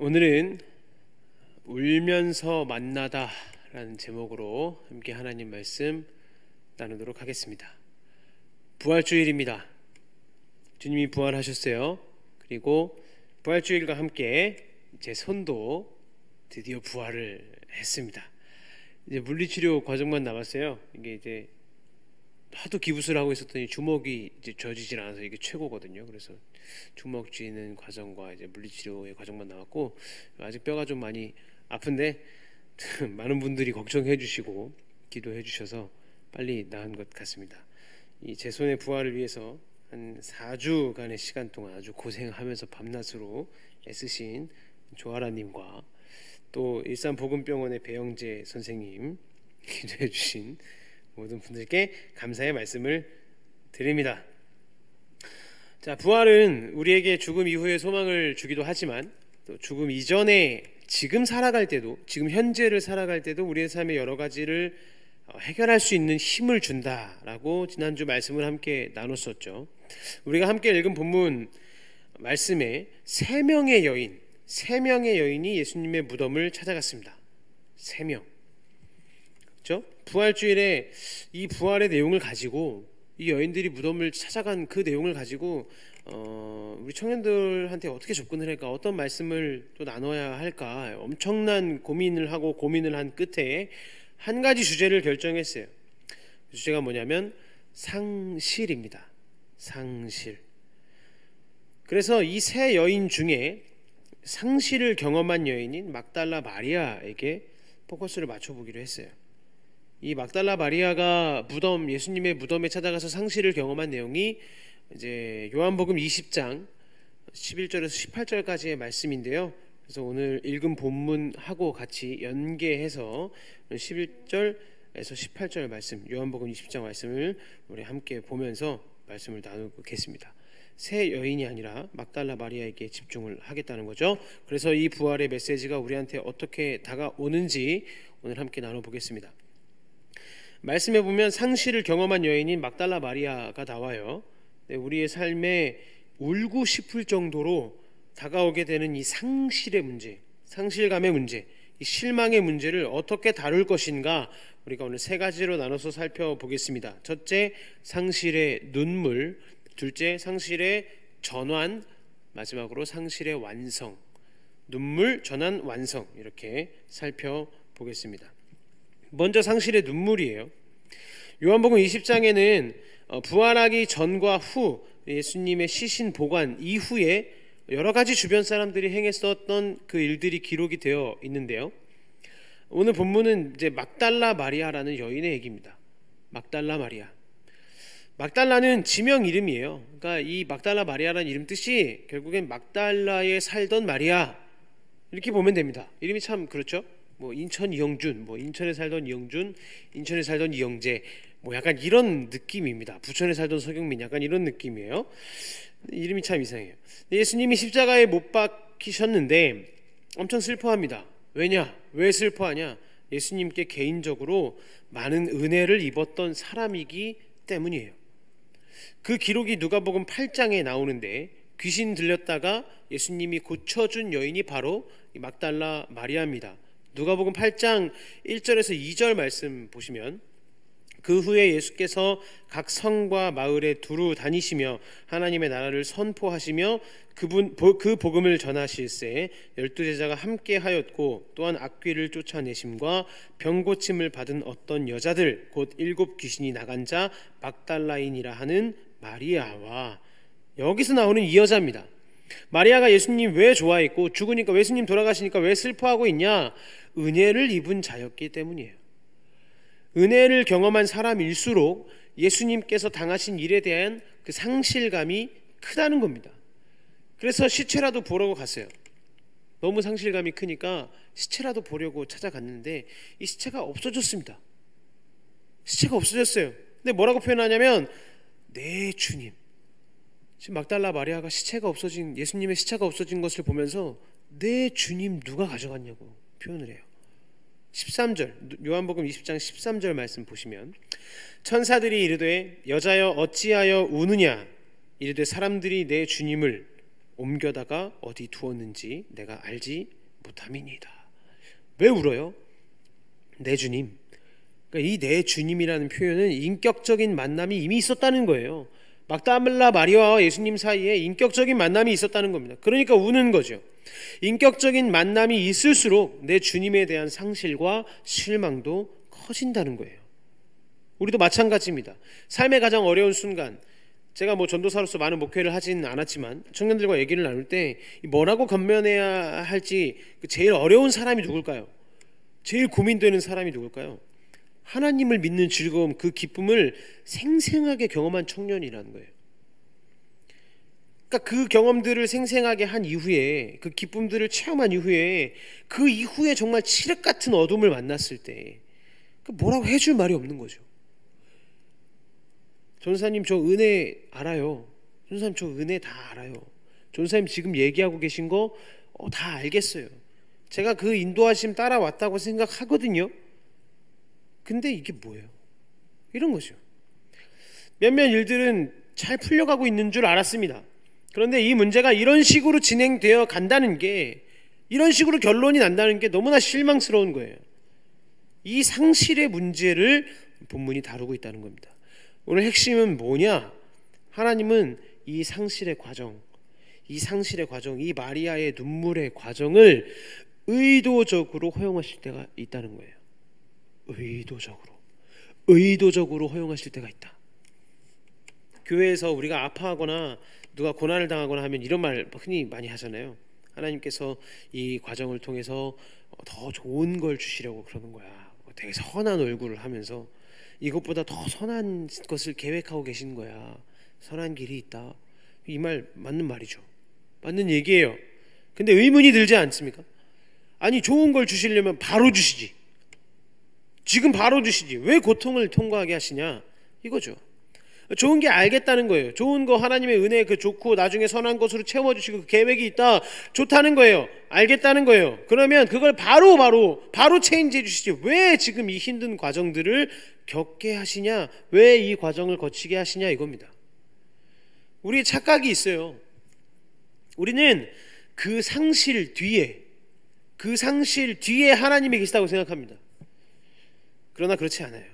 오늘은 울면서 만나다 라는 제목으로 함께 하나님 말씀 나누도록 하겠습니다. 부활주일입니다. 주님이 부활하셨어요. 그리고 부활주일과 함께 제 손도 드디어 부활을 했습니다. 이제 물리치료 과정만 남았어요. 이게 이제 하도 기부스를 하고 있었더니 주먹이 이제 쥐어지질 않아서 이게 최고거든요. 그래서 주먹 쥐는 과정과 이제 물리치료의 과정만 남았고, 아직 뼈가 좀 많이 아픈데 많은 분들이 걱정해 주시고 기도해 주셔서 빨리 나은 것 같습니다. 이 제 손의 부활을 위해서 한 4주간의 시간 동안 아주 고생하면서 밤낮으로 애쓰신 조아라님과 또 일산복음병원의 배영재 선생님, 기도해 주신 모든 분들께 감사의 말씀을 드립니다. 자, 부활은 우리에게 죽음 이후의 소망을 주기도 하지만 또 죽음 이전에 지금 살아갈 때도, 지금 현재를 살아갈 때도 우리의 삶의 여러 가지를 해결할 수 있는 힘을 준다라고 지난주 말씀을 함께 나눴었죠. 우리가 함께 읽은 본문 말씀에 세 명의 여인이 예수님의 무덤을 찾아갔습니다. 3명. 그렇죠? 부활주일에 이 부활의 내용을 가지고, 이 여인들이 무덤을 찾아간 그 내용을 가지고 우리 청년들한테 어떻게 접근을 할까, 어떤 말씀을 또 나눠야 할까 엄청난 고민을 한 끝에 한 가지 주제를 결정했어요. 그 주제가 뭐냐면 상실입니다. 상실. 그래서 이 세 여인 중에 상실을 경험한 여인인 막달라 마리아에게 포커스를 맞춰보기로 했어요. 이 막달라 마리아가 예수님의 무덤에 찾아가서 상실을 경험한 내용이 이제 요한복음 20장 11절에서 18절까지의 말씀인데요. 그래서 오늘 읽은 본문하고 같이 연계해서 11절에서 18절 말씀, 요한복음 20장 말씀을 우리 함께 보면서 말씀을 나누겠습니다. 세 여인이 아니라 막달라 마리아에게 집중을 하겠다는 거죠. 그래서 이 부활의 메시지가 우리한테 어떻게 다가오는지 오늘 함께 나눠보겠습니다. 말씀해 보면 상실을 경험한 여인인 막달라 마리아가 나와요. 우리의 삶에 울고 싶을 정도로 다가오게 되는 이 상실의 문제, 상실감의 문제, 이 실망의 문제를 어떻게 다룰 것인가, 우리가 오늘 3가지로 나눠서 살펴보겠습니다. 첫째, 상실의 눈물. 둘째, 상실의 전환. 마지막으로 상실의 완성. 눈물, 전환, 완성, 이렇게 살펴보겠습니다. 먼저 상실의 눈물이에요. 요한복음 20장에는 부활하기 전과 후, 예수님의 시신 보관 이후에 여러 가지 주변 사람들이 행했었던 그 일들이 기록이 되어 있는데요. 오늘 본문은 이제 막달라 마리아라는 여인의 얘기입니다. 막달라 마리아. 막달라는 지명 이름이에요. 그러니까 이 막달라 마리아라는 이름 뜻이 결국엔 막달라에 살던 마리아, 이렇게 보면 됩니다. 이름이 참 그렇죠. 인천 이영준, 인천에 살던 이영준, 인천에 살던 이영재, 약간 이런 느낌입니다. 부천에 살던 서경민, 약간 이런 느낌이에요. 이름이 참 이상해요. 예수님이 십자가에 못 박히셨는데 엄청 슬퍼합니다. 왜 슬퍼하냐? 예수님께 개인적으로 많은 은혜를 입었던 사람이기 때문이에요. 그 기록이 누가복음 8장에 나오는데, 귀신 들렸다가 예수님이 고쳐준 여인이 바로 이 막달라 마리아입니다. 누가복음 8장 1절에서 2절 말씀 보시면, 그 후에 예수께서 각 성과 마을에 두루 다니시며 하나님의 나라를 선포하시며 그 복음을 전하실세 12제자가 함께 하였고, 또한 악귀를 쫓아내심과 병고침을 받은 어떤 여자들, 곧 7 귀신이 나간 자 막달라인이라 하는 마리아와, 여기서 나오는 이 여자입니다. 마리아가 예수님 왜 좋아했고, 죽으니까, 예수님 돌아가시니까 왜 슬퍼하고 있냐? 은혜를 입은 자였기 때문이에요. 은혜를 경험한 사람일수록 예수님께서 당하신 일에 대한 그 상실감이 크다는 겁니다. 그래서 시체라도 보려고 갔어요. 너무 상실감이 크니까 시체라도 보려고 찾아갔는데 이 시체가 없어졌습니다. 시체가 없어졌어요. 근데 뭐라고 표현하냐면, 내 주님. 지금 막달라 마리아가 예수님의 시체가 없어진 것을 보면서 내 주님 누가 가져갔냐고 표현을 해요. 13절, 요한복음 20장 13절 말씀 보시면, 천사들이 이르되 여자여 어찌하여 우느냐? 이르되 사람들이 내 주님을 옮겨다가 어디 두었는지 내가 알지 못함이니이다. 왜 울어요? 내 주님. 그러니까 이 내 주님이라는 표현은 인격적인 만남이 이미 있었다는 거예요. 막달라 마리아와 예수님 사이에 인격적인 만남이 있었다는 겁니다. 그러니까 우는 거죠. 인격적인 만남이 있을수록 내 주님에 대한 상실과 실망도 커진다는 거예요. 우리도 마찬가지입니다. 삶의 가장 어려운 순간, 제가 전도사로서 많은 목회를 하진 않았지만 청년들과 얘기를 나눌 때 뭐라고 건면해야 할지 제일 어려운 사람이 누굴까요? 제일 고민되는 사람이 누굴까요? 하나님을 믿는 즐거움, 그 기쁨을 생생하게 경험한 청년이라는 거예요. 그러니까 그 경험들을 생생하게 한 이후에, 그 기쁨들을 체험한 이후에, 그 이후에 정말 칠흑 같은 어둠을 만났을 때 뭐라고 해줄 말이 없는 거죠. 전사님 저 은혜 알아요. 전사님 저 은혜 다 알아요. 전사님 지금 얘기하고 계신 거 다 알겠어요. 제가 그 인도하심 따라왔다고 생각하거든요. 근데 이게 뭐예요? 이런 거죠. 몇몇 일들은 잘 풀려가고 있는 줄 알았습니다. 그런데 이 문제가 이런 식으로 진행되어 간다는 게, 이런 식으로 결론이 난다는 게 너무나 실망스러운 거예요. 이 상실의 문제를 본문이 다루고 있다는 겁니다. 오늘 핵심은 뭐냐? 하나님은 이 상실의 과정, 이 마리아의 눈물의 과정을 의도적으로 허용하실 때가 있다는 거예요. 의도적으로 허용하실 때가 있다. 교회에서 우리가 아파하거나 누가 고난을 당하거나 하면 이런 말 흔히 많이 하잖아요. 하나님께서 이 과정을 통해서 더 좋은 걸 주시려고 그러는 거야. 되게 선한 얼굴을 하면서 이것보다 더 선한 것을 계획하고 계신 거야. 선한 길이 있다. 이 말 맞는 말이죠. 맞는 얘기예요. 근데 의문이 들지 않습니까? 아니 좋은 걸 주시려면 바로 주시지. 지금 바로 주시지. 왜 고통을 통과하게 하시냐? 이거죠. 좋은 게 알겠다는 거예요. 좋은 거 하나님의 은혜 그 좋고 나중에 선한 것으로 채워주시고 그 계획이 있다. 좋다는 거예요. 알겠다는 거예요. 그러면 그걸 바로 체인지해 주시지. 왜 지금 이 힘든 과정들을 겪게 하시냐? 왜 이 과정을 거치게 하시냐? 이겁니다. 우리의 착각이 있어요. 우리는 그 상실 뒤에 하나님이 계시다고 생각합니다. 그러나 그렇지 않아요.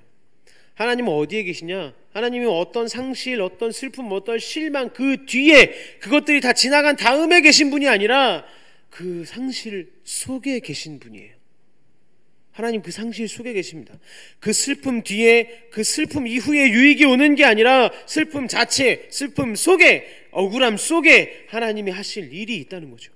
하나님은 어디에 계시냐? 하나님이 어떤 상실, 어떤 슬픔, 어떤 실망 그 뒤에 그것들이 다 지나간 다음에 계신 분이 아니라 그 상실 속에 계신 분이에요. 하나님 그 상실 속에 계십니다. 그 슬픔 뒤에, 그 슬픔 이후에 유익이 오는 게 아니라 슬픔 자체, 슬픔 속에, 억울함 속에 하나님이 하실 일이 있다는 거죠.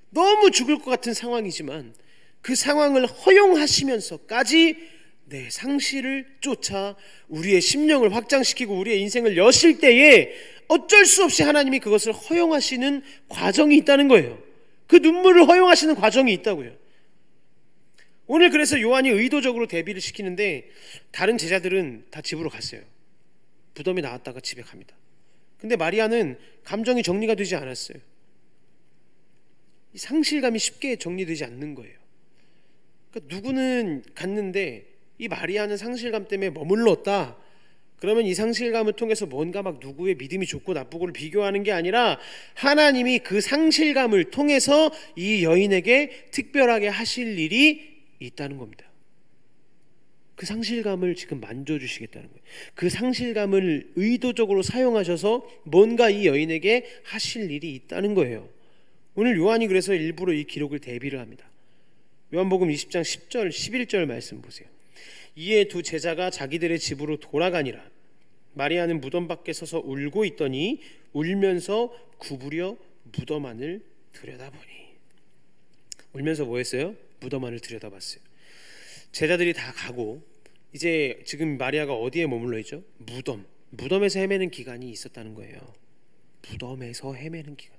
너무 죽을 것 같은 상황이지만 그 상황을 허용하시면서까지 내 상실을 쫓아 우리의 심령을 확장시키고 우리의 인생을 여실 때에 어쩔 수 없이 하나님이 그것을 허용하시는 과정이 있다는 거예요. 그 눈물을 허용하시는 과정이 있다고요. 오늘 그래서 요한이 의도적으로 대비를 시키는데 다른 제자들은 다 집으로 갔어요. 무덤이 나왔다가 집에 갑니다. 근데 마리아는 감정이 정리가 되지 않았어요. 이 상실감이 쉽게 정리되지 않는 거예요. 그러니까 누구는 갔는데 이 마리아는 상실감 때문에 머물렀다. 그러면 이 상실감을 통해서 뭔가 막 누구의 믿음이 좋고 나쁘고를 비교하는 게 아니라 하나님이 그 상실감을 통해서 이 여인에게 특별하게 하실 일이 있다는 겁니다. 그 상실감을 지금 만져주시겠다는 거예요. 그 상실감을 의도적으로 사용하셔서 뭔가 이 여인에게 하실 일이 있다는 거예요. 오늘 요한이 그래서 일부러 이 기록을 대비를 합니다. 요한복음 20장 10절 11절 말씀 보세요. 이에 두 제자가 자기들의 집으로 돌아가니라. 마리아는 무덤 밖에 서서 울고 있더니 울면서 구부려 무덤 안을 들여다보니. 울면서 뭐 했어요? 무덤 안을 들여다봤어요. 제자들이 다 가고 이제 지금 마리아가 어디에 머물러 있죠? 무덤에서 헤매는 기간이 있었다는 거예요. 무덤에서 헤매는 기간.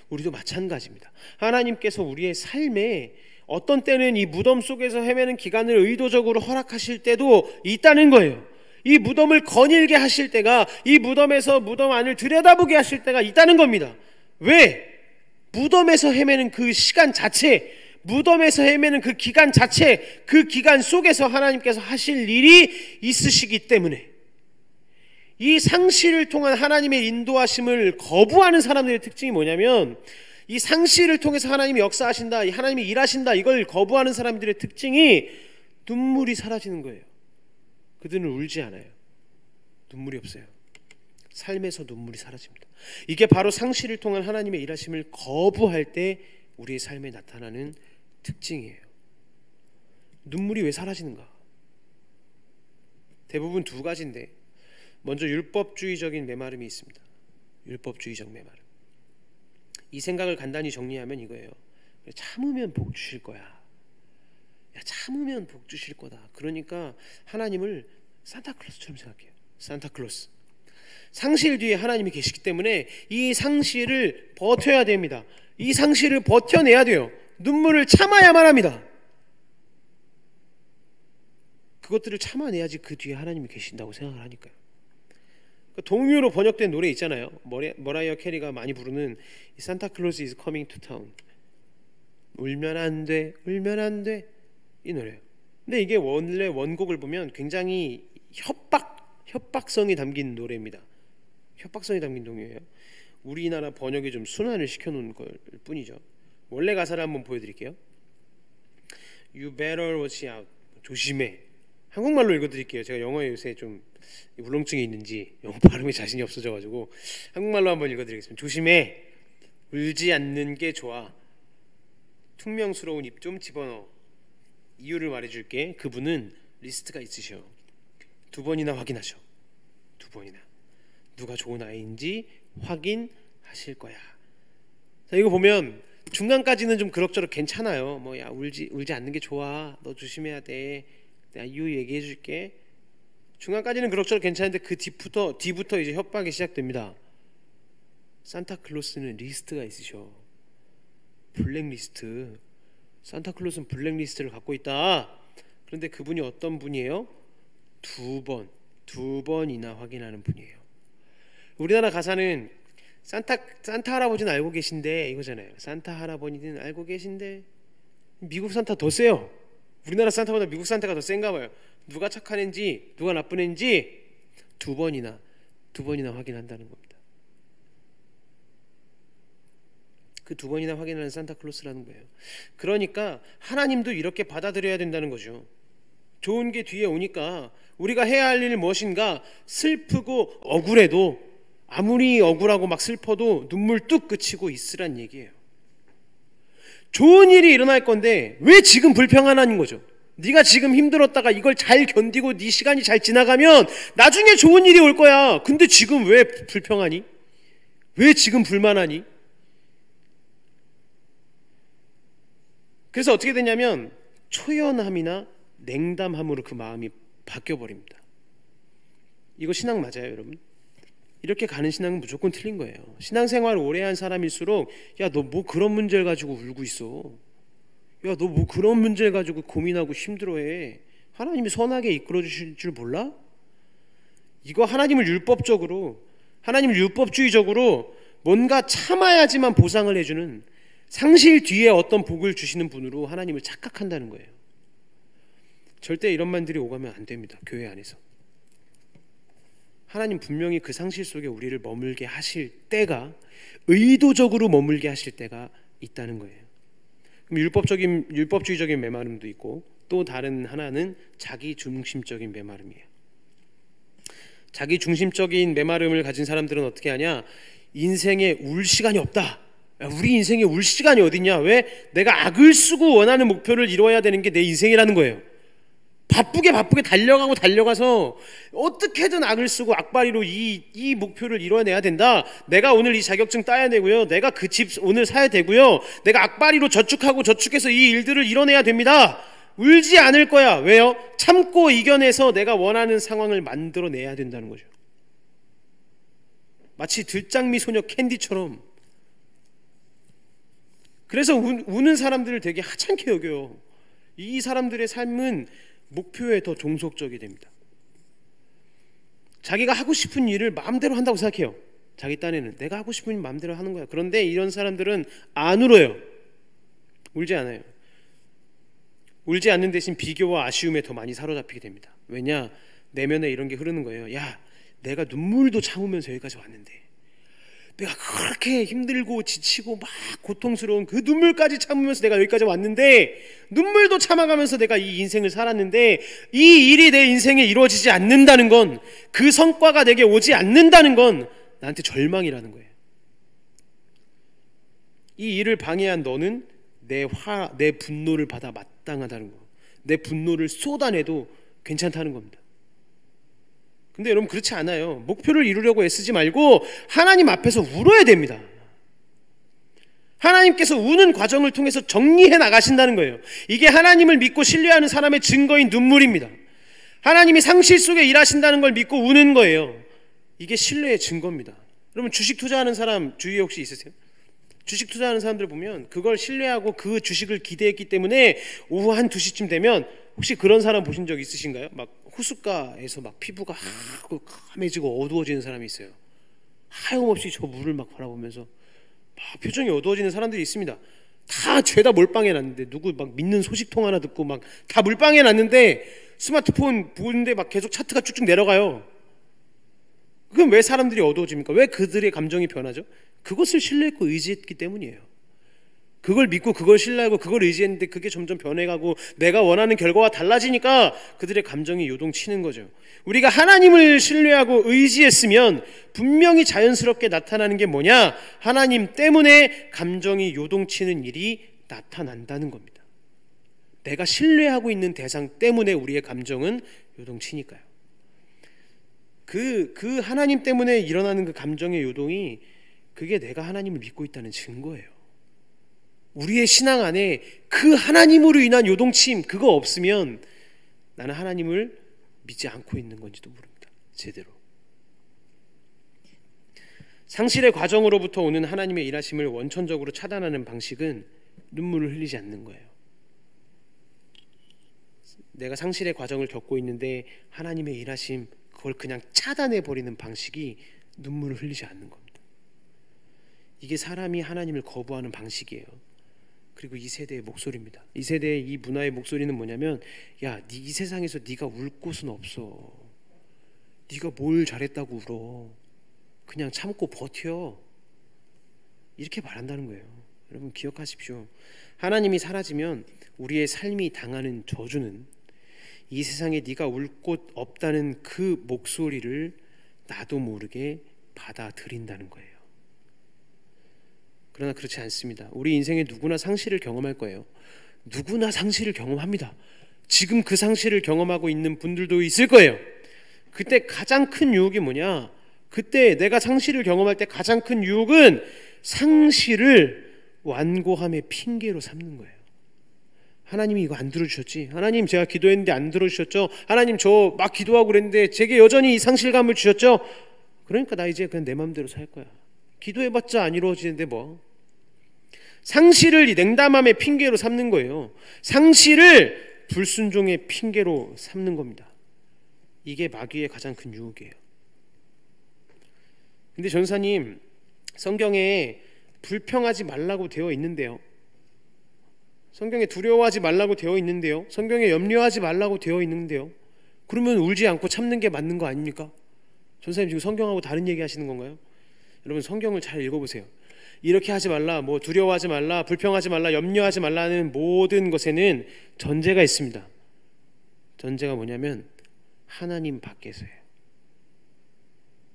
우리도 마찬가지입니다. 하나님께서 우리의 삶에 어떤 때는 이 무덤 속에서 헤매는 기간을 의도적으로 허락하실 때도 있다는 거예요. 이 무덤을 거닐게 하실 때가, 이 무덤에서 무덤 안을 들여다보게 하실 때가 있다는 겁니다. 왜? 무덤에서 헤매는 그 시간 자체, 무덤에서 헤매는 그 기간 자체, 그 기간 속에서 하나님께서 하실 일이 있으시기 때문에, 이 상실을 통한 하나님의 인도하심을 거부하는 사람들의 특징이 뭐냐면, 이 상실을 통해서 하나님이 역사하신다, 하나님이 일하신다, 이걸 거부하는 사람들의 특징이 눈물이 사라지는 거예요. 그들은 울지 않아요. 눈물이 없어요. 삶에서 눈물이 사라집니다. 이게 바로 상실을 통한 하나님의 일하심을 거부할 때 우리의 삶에 나타나는 특징이에요. 눈물이 왜 사라지는가? 대부분 두 가지인데, 먼저 율법주의적인 메마름이 있습니다. 율법주의적 메마름. 이 생각을 간단히 정리하면 이거예요. 참으면 복 주실 거야. 야, 참으면 복 주실 거다. 그러니까 하나님을 산타클로스처럼 생각해요. 산타클로스. 상실 뒤에 하나님이 계시기 때문에 이 상실을 버텨야 됩니다. 이 상실을 버텨내야 돼요. 눈물을 참아야만 합니다. 그것들을 참아내야지 그 뒤에 하나님이 계신다고 생각을 하니까요. 동요로 번역된 노래 있잖아요. 머라이어 캐리가 많이 부르는 산타클로스 is coming to town. 울면 안 돼, 울면 안 돼, 이 노래예요. 근데 이게 원래 원곡을 보면 굉장히 협박성이 담긴 노래입니다. 협박성이 담긴 동요예요. 우리나라 번역에 좀 순환을 시켜놓은 걸 뿐이죠. 원래 가사를 한번 보여드릴게요. You better watch out. 조심해. 한국말로 읽어드릴게요. 제가 영어에 요새 좀 울렁증이 있는지 영어 발음에 자신이 없어져가지고 한국말로 한번 읽어드리겠습니다. 조심해. 울지 않는 게 좋아. 퉁명스러운 입 좀 집어넣어. 이유를 말해줄게. 그분은 리스트가 있으셔. 2번이나 확인하셔. 2번이나. 누가 좋은 아이인지 확인하실 거야. 자, 이거 보면 중간까지는 좀 그럭저럭 괜찮아요. 뭐 야 울지 않는 게 좋아. 너 조심해야 돼. 내가 이유 얘기해줄게. 중간까지는 그럭저럭 괜찮은데 그 뒤부터 이제 협박이 시작됩니다. 산타클로스는 리스트가 있으셔. 블랙리스트. 산타클로스는 블랙리스트를 갖고 있다. 그런데 그분이 어떤 분이에요? 2번이나 확인하는 분이에요. 우리나라 가사는 산타 할아버지는 알고 계신데 이거잖아요. 산타 할아버지는 알고 계신데. 미국 산타 더 세요. 우리나라 산타보다 미국 산타가 더 센가 봐요. 누가 착한 애인지 누가 나쁜 애인지 2번이나 확인한다는 겁니다. 그 2번이나 확인하는 산타클로스라는 거예요. 그러니까 하나님도 이렇게 받아들여야 된다는 거죠. 좋은 게 뒤에 오니까 우리가 해야 할 일은 무엇인가? 슬프고 억울해도, 아무리 억울하고 막 슬퍼도 눈물 뚝 그치고 있으란 얘기예요. 좋은 일이 일어날 건데 왜 지금 불평하는 거죠? 네가 지금 힘들었다가 이걸 잘 견디고 네 시간이 잘 지나가면 나중에 좋은 일이 올 거야. 근데 지금 왜 불평하니? 왜 지금 불만하니? 그래서 어떻게 되냐면 초연함이나 냉담함으로 그 마음이 바뀌어버립니다. 이거 신앙 맞아요, 여러분? 이렇게 가는 신앙은 무조건 틀린 거예요. 신앙생활을 오래 한 사람일수록 야, 너 뭐 그런 문제를 가지고 울고 있어. 야, 너 뭐 그런 문제를 가지고 고민하고 힘들어해. 하나님이 선하게 이끌어 주실 줄 몰라? 이거 하나님을 율법주의적으로 뭔가 참아야지만 보상을 해주는, 상실 뒤에 어떤 복을 주시는 분으로 하나님을 착각한다는 거예요. 절대 이런 말들이 오가면 안 됩니다. 교회 안에서. 하나님 분명히 그 상실 속에 우리를 머물게 하실 때가, 의도적으로 머물게 하실 때가 있다는 거예요. 그럼 율법주의적인 메마름도 있고, 또 다른 하나는 자기중심적인 메마름이에요. 자기중심적인 메마름을 가진 사람들은 어떻게 하냐? 인생에 울 시간이 없다. 야, 우리 인생에 울 시간이 어딨냐? 왜? 내가 악을 쓰고 원하는 목표를 이루어야 되는 게 내 인생이라는 거예요. 바쁘게 달려가서 어떻게든 악을 쓰고 악바리로 이 목표를 이뤄내야 된다. 내가 오늘 이 자격증 따야 되고요. 내가 그 집 오늘 사야 되고요. 내가 악바리로 저축해서 이 일들을 이뤄내야 됩니다. 울지 않을 거야. 왜요? 참고 이겨내서 내가 원하는 상황을 만들어내야 된다는 거죠. 마치 들장미 소녀 캔디처럼. 그래서 우는 사람들을 되게 하찮게 여겨요. 이 사람들의 삶은 목표에 더 종속적이 됩니다. 자기가 하고 싶은 일을 마음대로 한다고 생각해요. 자기 딴에는 내가 하고 싶은 일 마음대로 하는 거야. 그런데 이런 사람들은 안 울어요. 울지 않아요. 울지 않는 대신 비교와 아쉬움에 더 많이 사로잡히게 됩니다. 왜냐? 내면에 이런 게 흐르는 거예요. 야, 내가 눈물도 참으면서 여기까지 왔는데, 내가 그렇게 힘들고 지치고 막 고통스러운 그 눈물까지 참으면서 내가 여기까지 왔는데, 눈물도 참아가면서 내가 이 인생을 살았는데, 이 일이 내 인생에 이루어지지 않는다는 건, 그 성과가 내게 오지 않는다는 건 나한테 절망이라는 거예요. 이 일을 방해한 너는 내 분노를 받아 마땅하다는 거, 내 분노를 쏟아내도 괜찮다는 겁니다. 근데 여러분, 그렇지 않아요. 목표를 이루려고 애쓰지 말고 하나님 앞에서 울어야 됩니다. 하나님께서 우는 과정을 통해서 정리해 나가신다는 거예요. 이게 하나님을 믿고 신뢰하는 사람의 증거인 눈물입니다. 하나님이 상실 속에 일하신다는 걸 믿고 우는 거예요. 이게 신뢰의 증거입니다. 여러분, 주식 투자하는 사람 주위에 혹시 있으세요? 주식 투자하는 사람들 보면 그걸 신뢰하고 그 주식을 기대했기 때문에 오후 한 2시쯤 되면, 혹시 그런 사람 보신 적 있으신가요? 막 호숫가에서 막 피부가 하얗고 까매지고 어두워지는 사람이 있어요. 하염없이 저 물을 막 바라보면서 막 표정이 어두워지는 사람들이 있습니다. 다 죄다 몰빵해 놨는데, 누구 막 믿는 소식통 하나 듣고 막 다 몰빵해 놨는데 스마트폰 보는데 막 계속 차트가 쭉쭉 내려가요. 그럼 왜 사람들이 어두워집니까? 왜 그들의 감정이 변하죠? 그것을 신뢰했고 의지했기 때문이에요. 그걸 믿고 그걸 신뢰하고 그걸 의지했는데 그게 점점 변해가고 내가 원하는 결과와 달라지니까 그들의 감정이 요동치는 거죠. 우리가 하나님을 신뢰하고 의지했으면 분명히 자연스럽게 나타나는 게 뭐냐? 하나님 때문에 감정이 요동치는 일이 나타난다는 겁니다. 내가 신뢰하고 있는 대상 때문에 우리의 감정은 요동치니까요. 그 하나님 때문에 일어나는 그 감정의 요동이, 그게 내가 하나님을 믿고 있다는 증거예요. 우리의 신앙 안에 그 하나님으로 인한 요동침, 그거 없으면 나는 하나님을 믿지 않고 있는 건지도 모릅니다. 제대로. 상실의 과정으로부터 오는 하나님의 일하심을 원천적으로 차단하는 방식은 눈물을 흘리지 않는 거예요. 내가 상실의 과정을 겪고 있는데 하나님의 일하심, 그걸 그냥 차단해버리는 방식이 눈물을 흘리지 않는 겁니다. 이게 사람이 하나님을 거부하는 방식이에요. 그리고 이 세대의 목소리입니다. 이 세대의 이 문화의 목소리는 뭐냐면, 야, 이 세상에서 네가 울 곳은 없어. 네가 뭘 잘했다고 울어. 그냥 참고 버텨. 이렇게 말한다는 거예요. 여러분, 기억하십시오. 하나님이 사라지면 우리의 삶이 당하는 저주는 이 세상에 네가 울 곳 없다는 그 목소리를 나도 모르게 받아들인다는 거예요. 그러나 그렇지 않습니다. 우리 인생에 누구나 상실을 경험할 거예요. 누구나 상실을 경험합니다. 지금 그 상실을 경험하고 있는 분들도 있을 거예요. 그때 가장 큰 유혹이 뭐냐? 그때 내가 상실을 경험할 때 가장 큰 유혹은 상실을 완고함의 핑계로 삼는 거예요. 하나님이 이거 안 들어주셨지? 하나님, 제가 기도했는데 안 들어주셨죠? 하나님, 저 막 기도하고 그랬는데 제게 여전히 이 상실감을 주셨죠? 그러니까 나 이제 그냥 내 마음대로 살 거야. 기도해봤자 안 이루어지는데 뭐. 상실을 이 냉담함의 핑계로 삼는 거예요. 상실을 불순종의 핑계로 삼는 겁니다. 이게 마귀의 가장 큰 유혹이에요. 근데 전사님, 성경에 불평하지 말라고 되어 있는데요, 성경에 두려워하지 말라고 되어 있는데요, 성경에 염려하지 말라고 되어 있는데요, 그러면 울지 않고 참는 게 맞는 거 아닙니까? 전사님, 지금 성경하고 다른 얘기 하시는 건가요? 여러분, 성경을 잘 읽어보세요. 이렇게 하지 말라, 뭐 두려워하지 말라, 불평하지 말라, 염려하지 말라는 모든 것에는 전제가 있습니다. 전제가 뭐냐면 하나님 밖에서예요.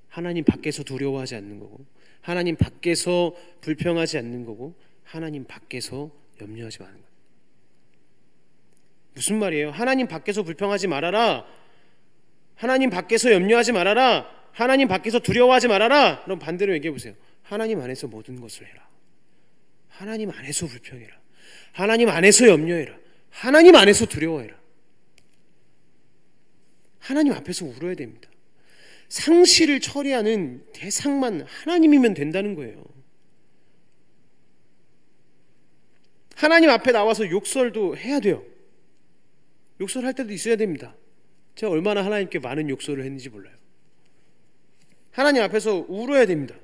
하나님 밖에서 두려워하지 않는 거고, 하나님 밖에서 불평하지 않는 거고, 하나님 밖에서 염려하지 마는 거예요. 무슨 말이에요? 하나님 밖에서 불평하지 말아라, 하나님 밖에서 염려하지 말아라, 하나님 밖에서 두려워하지 말아라. 그럼 반대로 얘기해 보세요. 하나님 안에서 모든 것을 해라. 하나님 안에서 불평해라. 하나님 안에서 염려해라. 하나님 안에서 두려워해라. 하나님 앞에서 울어야 됩니다. 상실을 처리하는 대상만 하나님이면 된다는 거예요. 하나님 앞에 나와서 욕설도 해야 돼요. 욕설할 때도 있어야 됩니다. 제가 얼마나 하나님께 많은 욕설을 했는지 몰라요. 하나님 앞에서 울어야 됩니다.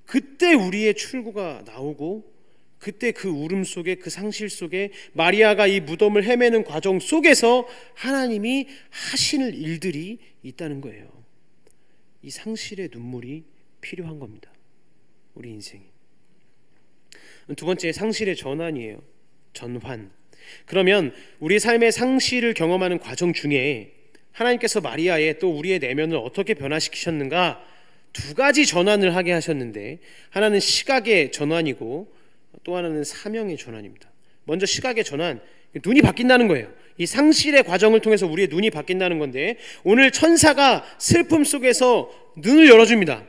그때 우리의 출구가 나오고, 그때 그 울음 속에, 그 상실 속에, 마리아가 이 무덤을 헤매는 과정 속에서 하나님이 하시는 일들이 있다는 거예요. 이 상실의 눈물이 필요한 겁니다. 우리 인생이. 두 번째, 상실의 전환이에요. 전환. 그러면 우리 삶의 상실을 경험하는 과정 중에 하나님께서 마리아의 또 우리의 내면을 어떻게 변화시키셨는가? 두 가지 전환을 하게 하셨는데, 하나는 시각의 전환이고 또 하나는 사명의 전환입니다. 먼저 시각의 전환, 눈이 바뀐다는 거예요. 이 상실의 과정을 통해서 우리의 눈이 바뀐다는 건데, 오늘 천사가 슬픔 속에서 눈을 열어줍니다.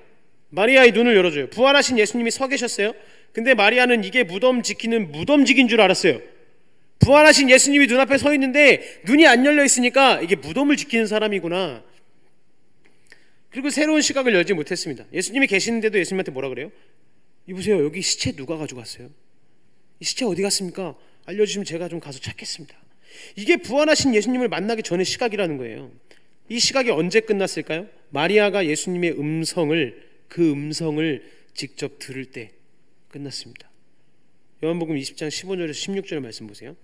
마리아의 눈을 열어줘요. 부활하신 예수님이 서 계셨어요. 근데 마리아는 이게 무덤지기는 무덤직인 줄 알았어요. 부활하신 예수님이 눈앞에 서 있는데 눈이 안 열려 있으니까 이게 무덤을 지키는 사람이구나. 그리고 새로운 시각을 열지 못했습니다. 예수님이 계시는데도 예수님한테 뭐라 그래요? 이보세요, 여기 시체 누가 가져갔어요? 이 시체 어디 갔습니까? 알려주시면 제가 좀 가서 찾겠습니다. 이게 부활하신 예수님을 만나기 전의 시각이라는 거예요. 이 시각이 언제 끝났을까요? 마리아가 예수님의 그 음성을 직접 들을 때 끝났습니다. 요한복음 20장 15절에서 16절 말씀 보세요.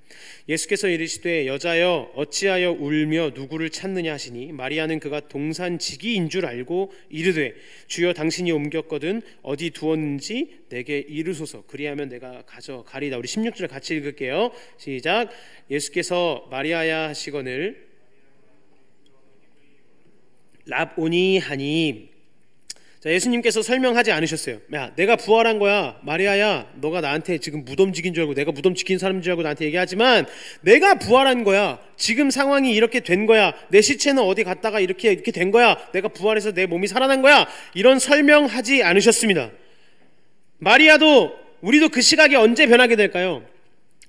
예수께서 이르시되 여자여 어찌하여 울며 누구를 찾느냐 하시니 마리아는 그가 동산지기인 줄 알고 이르되 주여 당신이 옮겼거든 어디 두었는지 내게 이르소서 그리하면 내가 가져가리다. 우리 16절 같이 읽을게요. 시작. 예수께서 마리아야 하시거늘 랍오니 하니. 자, 예수님께서 설명하지 않으셨어요. 야, 내가 부활한 거야. 마리아야, 너가 나한테 지금 무덤지긴 줄 알고 내가 무덤 지킨 사람인 줄 알고 나한테 얘기하지만 내가 부활한 거야. 지금 상황이 이렇게 된 거야. 내 시체는 어디 갔다가 이렇게 된 거야. 내가 부활해서 내 몸이 살아난 거야. 이런 설명하지 않으셨습니다. 마리아도, 우리도 그 시각이 언제 변하게 될까요?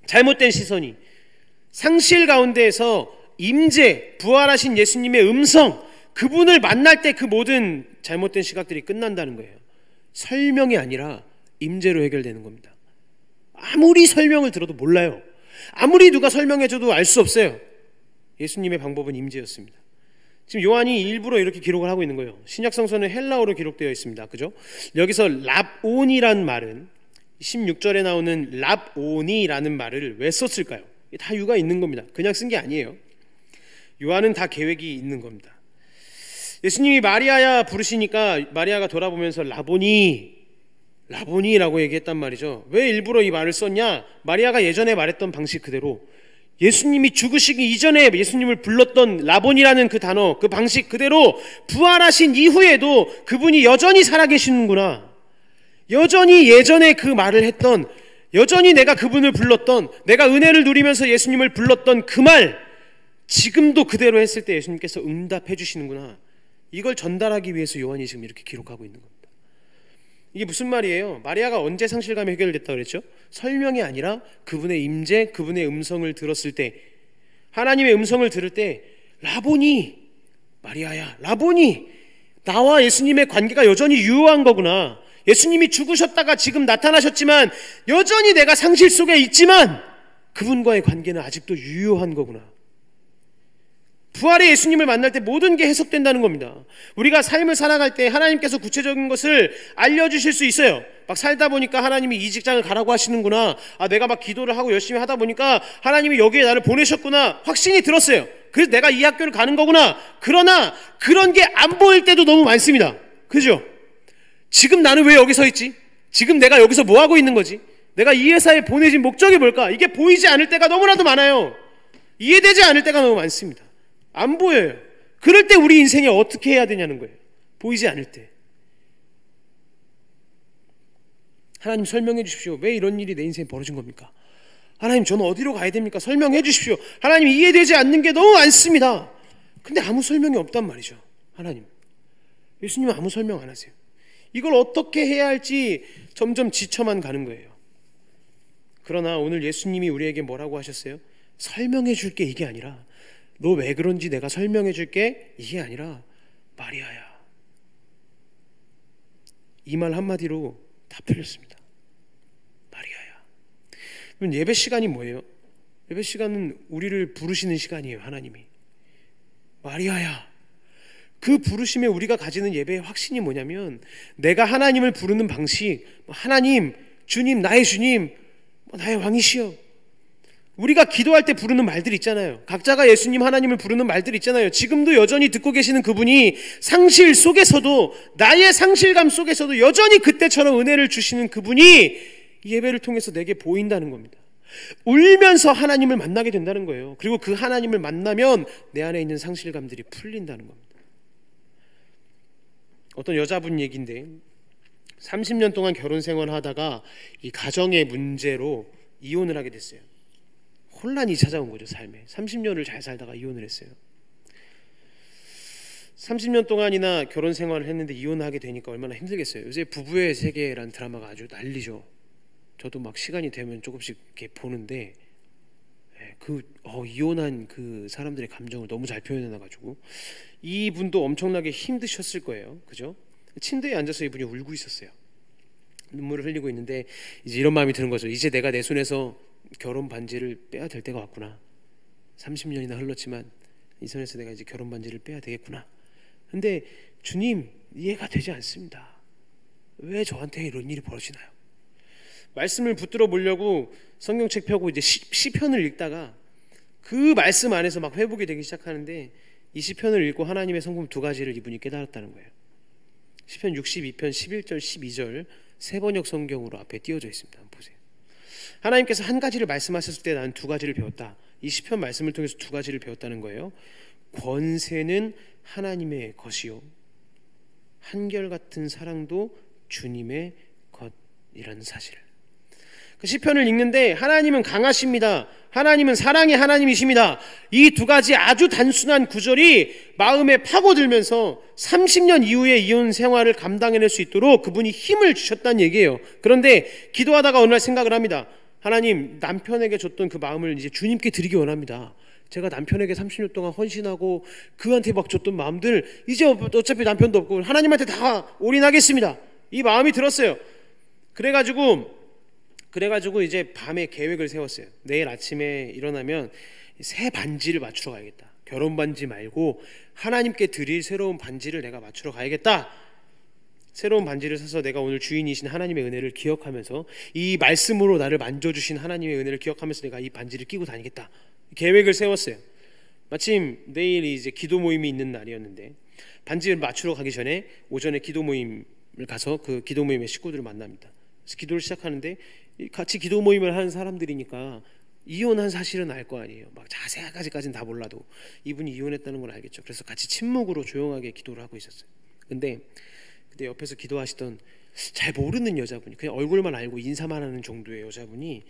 잘못된 시선이, 상실 가운데에서 임재, 부활하신 예수님의 음성, 그분을 만날 때 그 모든 잘못된 시각들이 끝난다는 거예요. 설명이 아니라 임재로 해결되는 겁니다. 아무리 설명을 들어도 몰라요. 아무리 누가 설명해줘도 알 수 없어요. 예수님의 방법은 임재였습니다. 지금 요한이 일부러 이렇게 기록을 하고 있는 거예요. 신약성서는 헬라어로 기록되어 있습니다. 그죠? 여기서 랍온이란 말은 16절에 나오는 랍온이라는 말을 왜 썼을까요? 다 이유가 있는 겁니다. 그냥 쓴 게 아니에요. 요한은 다 계획이 있는 겁니다. 예수님이 마리아야 부르시니까 마리아가 돌아보면서 라보니라고 얘기했단 말이죠. 왜 일부러 이 말을 썼냐? 마리아가 예전에 말했던 방식 그대로, 예수님이 죽으시기 이전에 예수님을 불렀던 라보니라는 그 단어, 그 방식 그대로 부활하신 이후에도 그분이 여전히 살아계시는구나. 여전히 예전에 그 말을 했던, 여전히 내가 그분을 불렀던, 내가 은혜를 누리면서 예수님을 불렀던 그 말, 지금도 그대로 했을 때 예수님께서 응답해 주시는구나. 이걸 전달하기 위해서 요한이 지금 이렇게 기록하고 있는 겁니다. 이게 무슨 말이에요? 마리아가 언제 상실감이 해결됐다고 그랬죠? 설명이 아니라 그분의 임재, 그분의 음성을 들었을 때, 하나님의 음성을 들을 때, 라보니, 마리아야, 라보니, 나와 예수님의 관계가 여전히 유효한 거구나. 예수님이 죽으셨다가 지금 나타나셨지만 여전히 내가 상실 속에 있지만 그분과의 관계는 아직도 유효한 거구나. 부활의 예수님을 만날 때 모든 게 해석된다는 겁니다. 우리가 삶을 살아갈 때 하나님께서 구체적인 것을 알려주실 수 있어요. 막 살다 보니까 하나님이 이 직장을 가라고 하시는구나. 내가 막 기도를 하고 열심히 하다 보니까 하나님이 여기에 나를 보내셨구나. 확신이 들었어요. 그래서 내가 이 학교를 가는 거구나. 그러나 그런 게 안 보일 때도 너무 많습니다. 그죠? 지금 나는 왜 여기 서 있지? 지금 내가 여기서 뭐 하고 있는 거지? 내가 이 회사에 보내진 목적이 뭘까? 이게 보이지 않을 때가 너무나도 많아요. 이해되지 않을 때가 너무 많습니다. 안 보여요. 그럴 때 우리 인생에 어떻게 해야 되냐는 거예요. 보이지 않을 때. 하나님 설명해 주십시오. 왜 이런 일이 내 인생에 벌어진 겁니까? 하나님 저는 어디로 가야 됩니까? 설명해 주십시오. 하나님 이해되지 않는 게 너무 많습니다. 근데 아무 설명이 없단 말이죠. 하나님, 예수님은 아무 설명 안 하세요. 이걸 어떻게 해야 할지 점점 지쳐만 가는 거예요. 그러나 오늘 예수님이 우리에게 뭐라고 하셨어요? 설명해 줄게, 이게 아니라, 너 왜 그런지 내가 설명해 줄게, 이게 아니라, 마리아야. 이 말 한마디로 다 풀렸습니다. 마리아야. 그럼 예배 시간이 뭐예요? 예배 시간은 우리를 부르시는 시간이에요. 하나님이. 마리아야. 그 부르심에 우리가 가지는 예배의 확신이 뭐냐면, 내가 하나님을 부르는 방식, 하나님, 주님, 나의 주님, 나의 왕이시여. 우리가 기도할 때 부르는 말들 있잖아요. 각자가 예수님 하나님을 부르는 말들 있잖아요. 지금도 여전히 듣고 계시는 그분이 상실 속에서도, 나의 상실감 속에서도 여전히 그때처럼 은혜를 주시는 그분이 이 예배를 통해서 내게 보인다는 겁니다. 울면서 하나님을 만나게 된다는 거예요. 그리고 그 하나님을 만나면 내 안에 있는 상실감들이 풀린다는 겁니다. 어떤 여자분 얘기인데 30년 동안 결혼 생활을 하다가 이 가정의 문제로 이혼을 하게 됐어요. 혼란이 찾아온 거죠, 삶에. 30년을 잘 살다가 이혼을 했어요. 30년 동안이나 결혼 생활을 했는데 이혼하게 되니까 얼마나 힘들겠어요. 요새 부부의 세계라는 드라마가 아주 난리죠. 저도 막 시간이 되면 조금씩 이렇게 보는데 이혼한 그 사람들의 감정을 너무 잘 표현해놔가지고 이분도 엄청나게 힘드셨을 거예요. 그죠? 침대에 앉아서 이분이 울고 있었어요. 눈물을 흘리고 있는데 이제 이런 마음이 드는 거죠. 이제 내가 내 손에서 결혼 반지를 빼야 될 때가 왔구나. 30년이나 흘렀지만 이 손에서 내가 이제 결혼 반지를 빼야 되겠구나. 근데 주님, 이해가 되지 않습니다. 왜 저한테 이런 일이 벌어지나요? 말씀을 붙들어 보려고 성경책 펴고 이제 시편을 읽다가 그 말씀 안에서 막 회복이 되기 시작하는데 이 시편을 읽고 하나님의 성품 두 가지를 이분이 깨달았다는 거예요. 시편 62편 11절 12절 세번역 성경으로 앞에 띄워져 있습니다. 한번 보세요. 하나님께서 한 가지를 말씀하셨을 때 나는 두 가지를 배웠다. 이 시편 말씀을 통해서 두 가지를 배웠다는 거예요. 권세는 하나님의 것이요 한결같은 사랑도 주님의 것이라는 사실. 그 시편을 읽는데 하나님은 강하십니다. 하나님은 사랑의 하나님이십니다. 이 두 가지 아주 단순한 구절이 마음에 파고들면서 30년 이후에 이혼 생활을 감당해낼 수 있도록 그분이 힘을 주셨다는 얘기예요. 그런데 기도하다가 어느 날 생각을 합니다. 하나님, 남편에게 줬던 그 마음을 이제 주님께 드리기 원합니다. 제가 남편에게 30년 동안 헌신하고 그한테 막 줬던 마음들 이제 어차피 남편도 없고 하나님한테 다 올인하겠습니다. 이 마음이 들었어요. 그래가지고 이제 밤에 계획을 세웠어요. 내일 아침에 일어나면 새 반지를 맞추러 가야겠다. 결혼 반지 말고 하나님께 드릴 새로운 반지를 내가 맞추러 가야겠다. 새로운 반지를 사서 내가 오늘 주인이신 하나님의 은혜를 기억하면서 이 말씀으로 나를 만져주신 하나님의 은혜를 기억하면서 내가 이 반지를 끼고 다니겠다. 계획을 세웠어요. 마침 내일이 이제 기도 모임이 있는 날이었는데 반지를 맞추러 가기 전에 오전에 기도 모임을 가서 그 기도 모임의 식구들을 만납니다. 그래서 기도를 시작하는데 같이 기도 모임을 하는 사람들이니까 이혼한 사실은 알 거 아니에요. 막 자세하게까지는 다 몰라도 이분이 이혼했다는 걸 알겠죠. 그래서 같이 침묵으로 조용하게 기도를 하고 있었어요. 근데 옆에서 기도하시던 잘 모르는 여자분이, 그냥 얼굴만 알고 인사만 하는 정도의 여자분이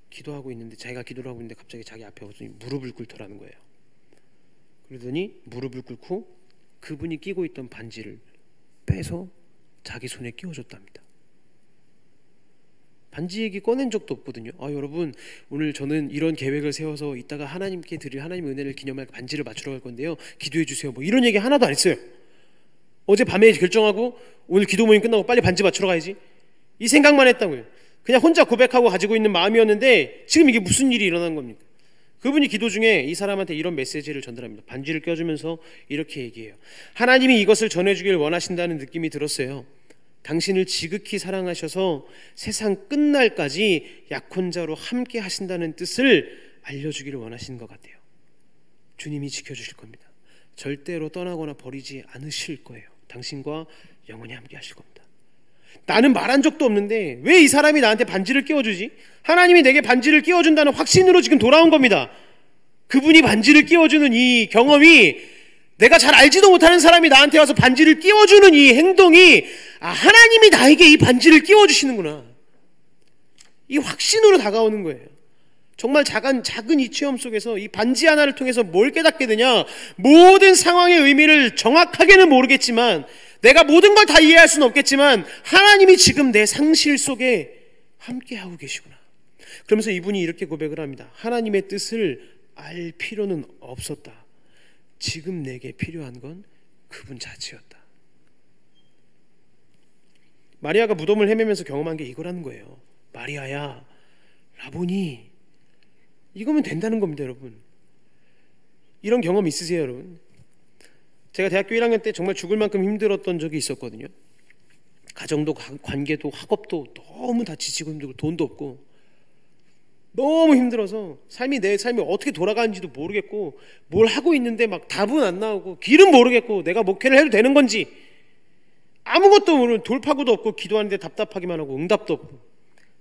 기도하고 있는데, 자기가 기도를 하고 있는데 갑자기 자기 앞에 와서 무릎을 꿇더라는 거예요. 그러더니 무릎을 꿇고 그분이 끼고 있던 반지를 빼서 자기 손에 끼워줬답니다. 반지 얘기 꺼낸 적도 없거든요. 여러분, 오늘 저는 이런 계획을 세워서 이따가 하나님께 드릴 하나님의 은혜를 기념할 반지를 맞추러 갈 건데요, 기도해 주세요. 뭐 이런 얘기 하나도 안 했어요. 어제 밤에 결정하고 오늘 기도 모임 끝나고 빨리 반지 맞추러 가야지, 이 생각만 했다고요. 그냥 혼자 고백하고 가지고 있는 마음이었는데 지금 이게 무슨 일이 일어난 겁니까? 그분이 기도 중에 이 사람한테 이런 메시지를 전달합니다. 반지를 껴주면서 이렇게 얘기해요. 하나님이 이것을 전해주길 원하신다는 느낌이 들었어요. 당신을 지극히 사랑하셔서 세상 끝날까지 약혼자로 함께 하신다는 뜻을 알려주기를 원하시는 것 같아요. 주님이 지켜주실 겁니다. 절대로 떠나거나 버리지 않으실 거예요. 당신과 영원히 함께 하실 겁니다. 나는 말한 적도 없는데 왜 이 사람이 나한테 반지를 끼워주지? 하나님이 내게 반지를 끼워준다는 확신으로 지금 돌아온 겁니다. 그분이 반지를 끼워주는 이 경험이, 내가 잘 알지도 못하는 사람이 나한테 와서 반지를 끼워주는 이 행동이, 하나님이 나에게 이 반지를 끼워주시는구나, 이 확신으로 다가오는 거예요. 정말 작은 이 체험 속에서 이 반지 하나를 통해서 뭘 깨닫게 되냐, 모든 상황의 의미를 정확하게는 모르겠지만, 내가 모든 걸 다 이해할 수는 없겠지만 하나님이 지금 내 상실 속에 함께하고 계시구나. 그러면서 이분이 이렇게 고백을 합니다. 하나님의 뜻을 알 필요는 없었다. 지금 내게 필요한 건 그분 자체였다. 마리아가 무덤을 헤매면서 경험한 게 이거라는 거예요. 마리아야, 라보니, 이거면 된다는 겁니다. 여러분, 이런 경험 있으세요? 여러분, 제가 대학교 1학년 때 정말 죽을 만큼 힘들었던 적이 있었거든요. 가정도 관계도 학업도 너무 다 지치고 힘들고 돈도 없고. 너무 힘들어서 내 삶이 어떻게 돌아가는지도 모르겠고 뭘 하고 있는데 막 답은 안 나오고 길은 모르겠고 내가 목회를 해도 되는 건지 아무것도 모르는 돌파구도 없고 기도하는데 답답하기만 하고 응답도 없고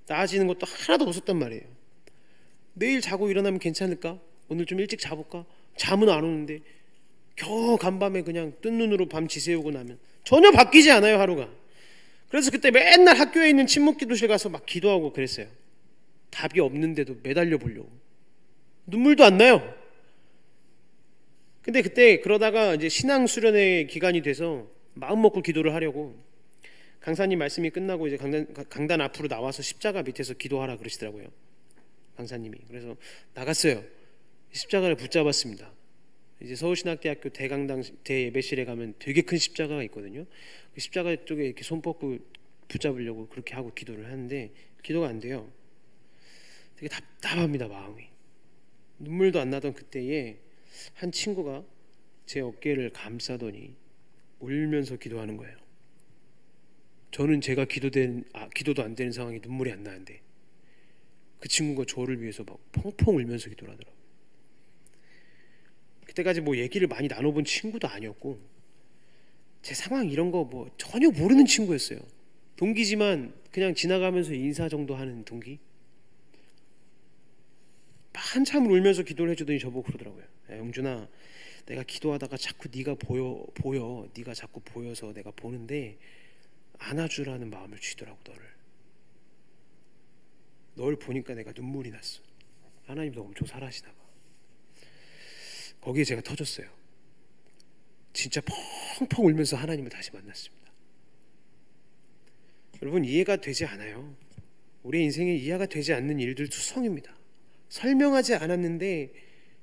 나아지는 것도 하나도 없었단 말이에요. 내일 자고 일어나면 괜찮을까? 오늘 좀 일찍 자볼까? 잠은 안 오는데 겨우 간밤에 그냥 뜬 눈으로 밤 지새우고 나면 전혀 바뀌지 않아요, 하루가. 그래서 그때 맨날 학교에 있는 침묵기도실 가서 막 기도하고 그랬어요. 답이 없는데도 매달려 보려고. 눈물도 안 나요. 근데 그때 그러다가 이제 신앙 수련회 기간이 돼서 마음 먹고 기도를 하려고 강사님 말씀이 끝나고 이제 강단 앞으로 나와서 십자가 밑에서 기도하라 그러시더라고요, 강사님이. 그래서 나갔어요. 십자가를 붙잡았습니다. 이제 서울신학대학교 대강당 대예배실에 가면 되게 큰 십자가가 있거든요. 그 십자가 쪽에 이렇게 손 뻗고 붙잡으려고 그렇게 하고 기도를 하는데 기도가 안 돼요. 되게 답답합니다, 마음이. 눈물도 안 나던 그때에 한 친구가 제 어깨를 감싸더니 울면서 기도하는 거예요. 저는 제가 기도도 안 되는 상황에 눈물이 안 나는데 그 친구가 저를 위해서 막 펑펑 울면서 기도를 하더라고요. 그때까지 뭐 얘기를 많이 나눠본 친구도 아니었고 제 상황 이런 거 뭐 전혀 모르는 친구였어요. 동기지만 그냥 지나가면서 인사 정도 하는 동기. 한참을 울면서 기도를 해주더니 저보고 그러더라고요. 야, 영준아, 내가 기도하다가 자꾸 네가 보여. 네가 자꾸 보여서 내가 보는데 안아주라는 마음을 주시더라고. 널 보니까 내가 눈물이 났어. 하나님도 엄청 사랑하시나 봐. 거기에 제가 터졌어요. 진짜 펑펑 울면서 하나님을 다시 만났습니다. 여러분, 이해가 되지 않아요. 우리 인생에 이해가 되지 않는 일들 투성입니다. 설명하지 않았는데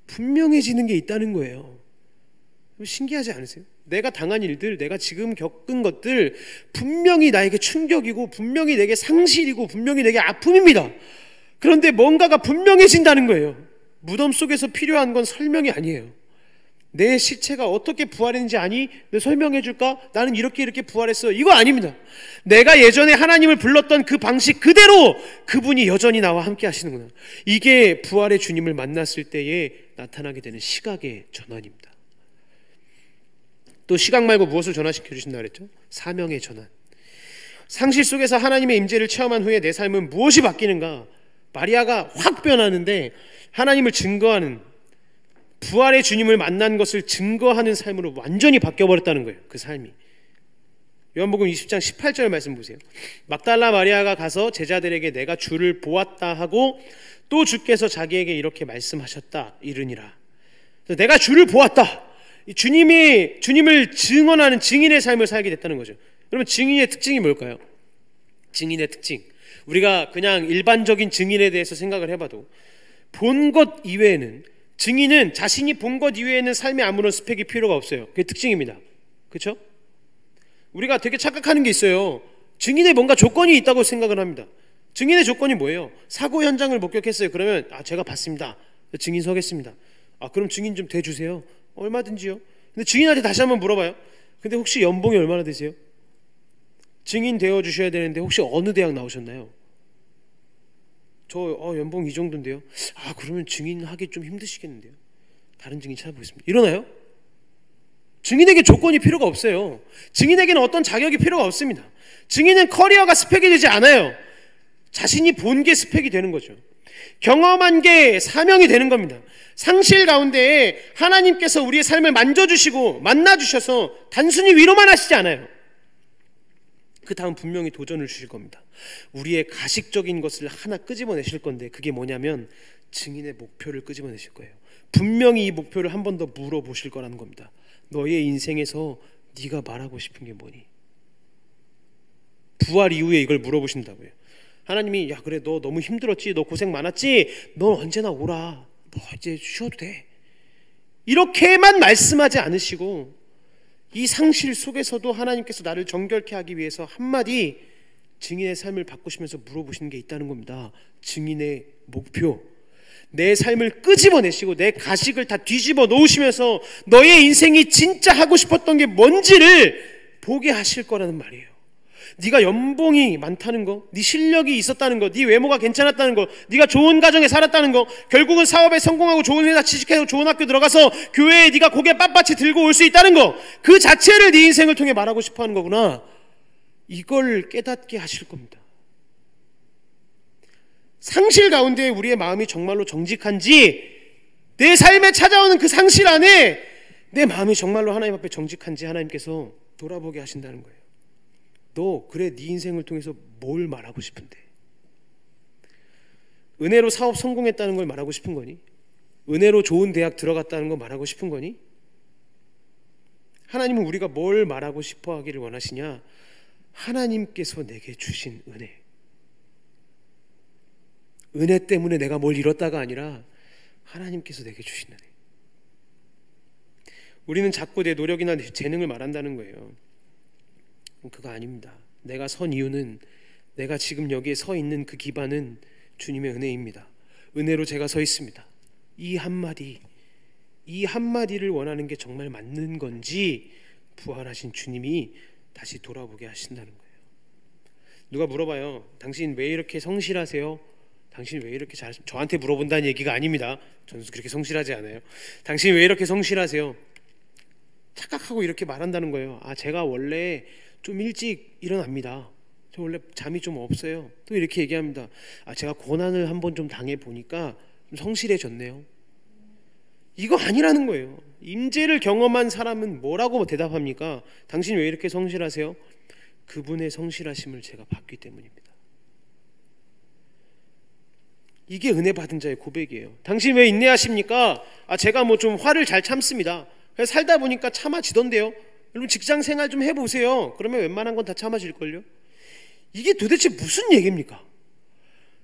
분명해지는 게 있다는 거예요. 신기하지 않으세요? 내가 당한 일들, 내가 지금 겪은 것들 분명히 나에게 충격이고 분명히 내게 상실이고 분명히 내게 아픔입니다. 그런데 뭔가가 분명해진다는 거예요. 무덤 속에서 필요한 건 설명이 아니에요. 내 시체가 어떻게 부활했는지 아니? 내 설명해 줄까? 나는 이렇게 부활했어. 이거 아닙니다. 내가 예전에 하나님을 불렀던 그 방식 그대로 그분이 여전히 나와 함께 하시는구나. 이게 부활의 주님을 만났을 때에 나타나게 되는 시각의 전환입니다. 또 시각 말고 무엇을 전환시켜 주신다 그랬죠? 사명의 전환. 상실 속에서 하나님의 임재를 체험한 후에 내 삶은 무엇이 바뀌는가? 마리아가 확 변하는데 하나님을 증거하는, 부활의 주님을 만난 것을 증거하는 삶으로 완전히 바뀌어버렸다는 거예요. 그 삶이. 요한복음 20장 18절 말씀 보세요. 막달라 마리아가 가서 제자들에게 내가 주를 보았다 하고 또 주께서 자기에게 이렇게 말씀하셨다 이르니라. 내가 주를 보았다. 주님을 증언하는 증인의 삶을 살게 됐다는 거죠. 여러분, 증인의 특징이 뭘까요? 증인의 특징, 우리가 그냥 일반적인 증인에 대해서 생각을 해봐도 본 것 이외에는, 증인은 자신이 본 것 이외에는 삶에 아무런 스펙이 필요가 없어요. 그게 특징입니다. 그렇죠? 우리가 되게 착각하는 게 있어요. 증인에 뭔가 조건이 있다고 생각을 합니다. 증인의 조건이 뭐예요? 사고 현장을 목격했어요. 그러면 제가 봤습니다. 증인 서겠습니다. 그럼 증인 좀 대주세요. 얼마든지요. 근데 증인한테 다시 한번 물어봐요. 근데 혹시 연봉이 얼마나 되세요? 증인 되어 주셔야 되는데 혹시 어느 대학 나오셨나요? 저 연봉 이 정도인데요. 그러면 증인하기 좀 힘드시겠는데요. 다른 증인 찾아보겠습니다. 이러나요? 증인에게 조건이 필요가 없어요. 증인에게는 어떤 자격이 필요가 없습니다. 증인은 커리어가 스펙이 되지 않아요. 자신이 본 게 스펙이 되는 거죠. 경험한 게 사명이 되는 겁니다. 상실 가운데에 하나님께서 우리의 삶을 만져주시고 만나주셔서 단순히 위로만 하시지 않아요. 그 다음 분명히 도전을 주실 겁니다. 우리의 가식적인 것을 하나 끄집어내실 건데 그게 뭐냐면 증인의 목표를 끄집어내실 거예요. 분명히 이 목표를 한 번 더 물어보실 거라는 겁니다. 너의 인생에서 네가 말하고 싶은 게 뭐니? 부활 이후에 이걸 물어보신다고요. 하나님이 그래, 너 너무 힘들었지, 너 고생 많았지, 넌 언제나 오라, 너 이제 쉬어도 돼, 이렇게만 말씀하지 않으시고 이 상실 속에서도 하나님께서 나를 정결케 하기 위해서 한마디 증인의 삶을 바꾸시면서 물어보시는 게 있다는 겁니다. 증인의 목표, 내 삶을 끄집어내시고 내 가식을 다 뒤집어 놓으시면서 너의 인생이 진짜 하고 싶었던 게 뭔지를 보게 하실 거라는 말이에요. 네가 연봉이 많다는 거, 네 실력이 있었다는 거, 네 외모가 괜찮았다는 거, 네가 좋은 가정에 살았다는 거, 결국은 사업에 성공하고 좋은 회사 취직해서 좋은 학교 들어가서 교회에 네가 고개 빳빳이 들고 올 수 있다는 거, 그 자체를 네 인생을 통해 말하고 싶어하는 거구나. 이걸 깨닫게 하실 겁니다. 상실 가운데 우리의 마음이 정말로 정직한지, 내 삶에 찾아오는 그 상실 안에 내 마음이 정말로 하나님 앞에 정직한지 하나님께서 돌아보게 하신다는 거예요. 너 그래 네 인생을 통해서 뭘 말하고 싶은데? 은혜로 사업 성공했다는 걸 말하고 싶은 거니? 은혜로 좋은 대학 들어갔다는 걸 말하고 싶은 거니? 하나님은 우리가 뭘 말하고 싶어 하기를 원하시냐? 하나님께서 내게 주신 은혜. 은혜 때문에 내가 뭘 잃었다가 아니라 하나님께서 내게 주신 은혜. 우리는 자꾸 내 노력이나 내 재능을 말한다는 거예요. 그거 아닙니다. 내가 선 이유는, 내가 지금 여기에 서 있는 그 기반은 주님의 은혜입니다. 은혜로 제가 서 있습니다. 이 한마디를 원하는 게 정말 맞는 건지 부활하신 주님이 다시 돌아보게 하신다는 거예요. 누가 물어봐요. 당신 왜 이렇게 성실하세요? 당신 왜 이렇게 저한테 물어본다는 얘기가 아닙니다. 저는 그렇게 성실하지 않아요. 당신 왜 이렇게 성실하세요? 착각하고 이렇게 말한다는 거예요. 제가 원래 좀 일찍 일어납니다. 저 원래 잠이 좀 없어요. 또 이렇게 얘기합니다. 제가 고난을 한번 좀 당해보니까 좀 성실해졌네요. 이거 아니라는 거예요. 임재를 경험한 사람은 뭐라고 대답합니까? 당신 왜 이렇게 성실하세요? 그분의 성실하심을 제가 봤기 때문입니다. 이게 은혜 받은 자의 고백이에요. 당신 왜 인내하십니까? 제가 뭐 좀 화를 잘 참습니다. 그래서 살다 보니까 참아지던데요. 여러분 직장 생활 좀 해보세요. 그러면 웬만한 건 다 참아질걸요. 이게 도대체 무슨 얘기입니까?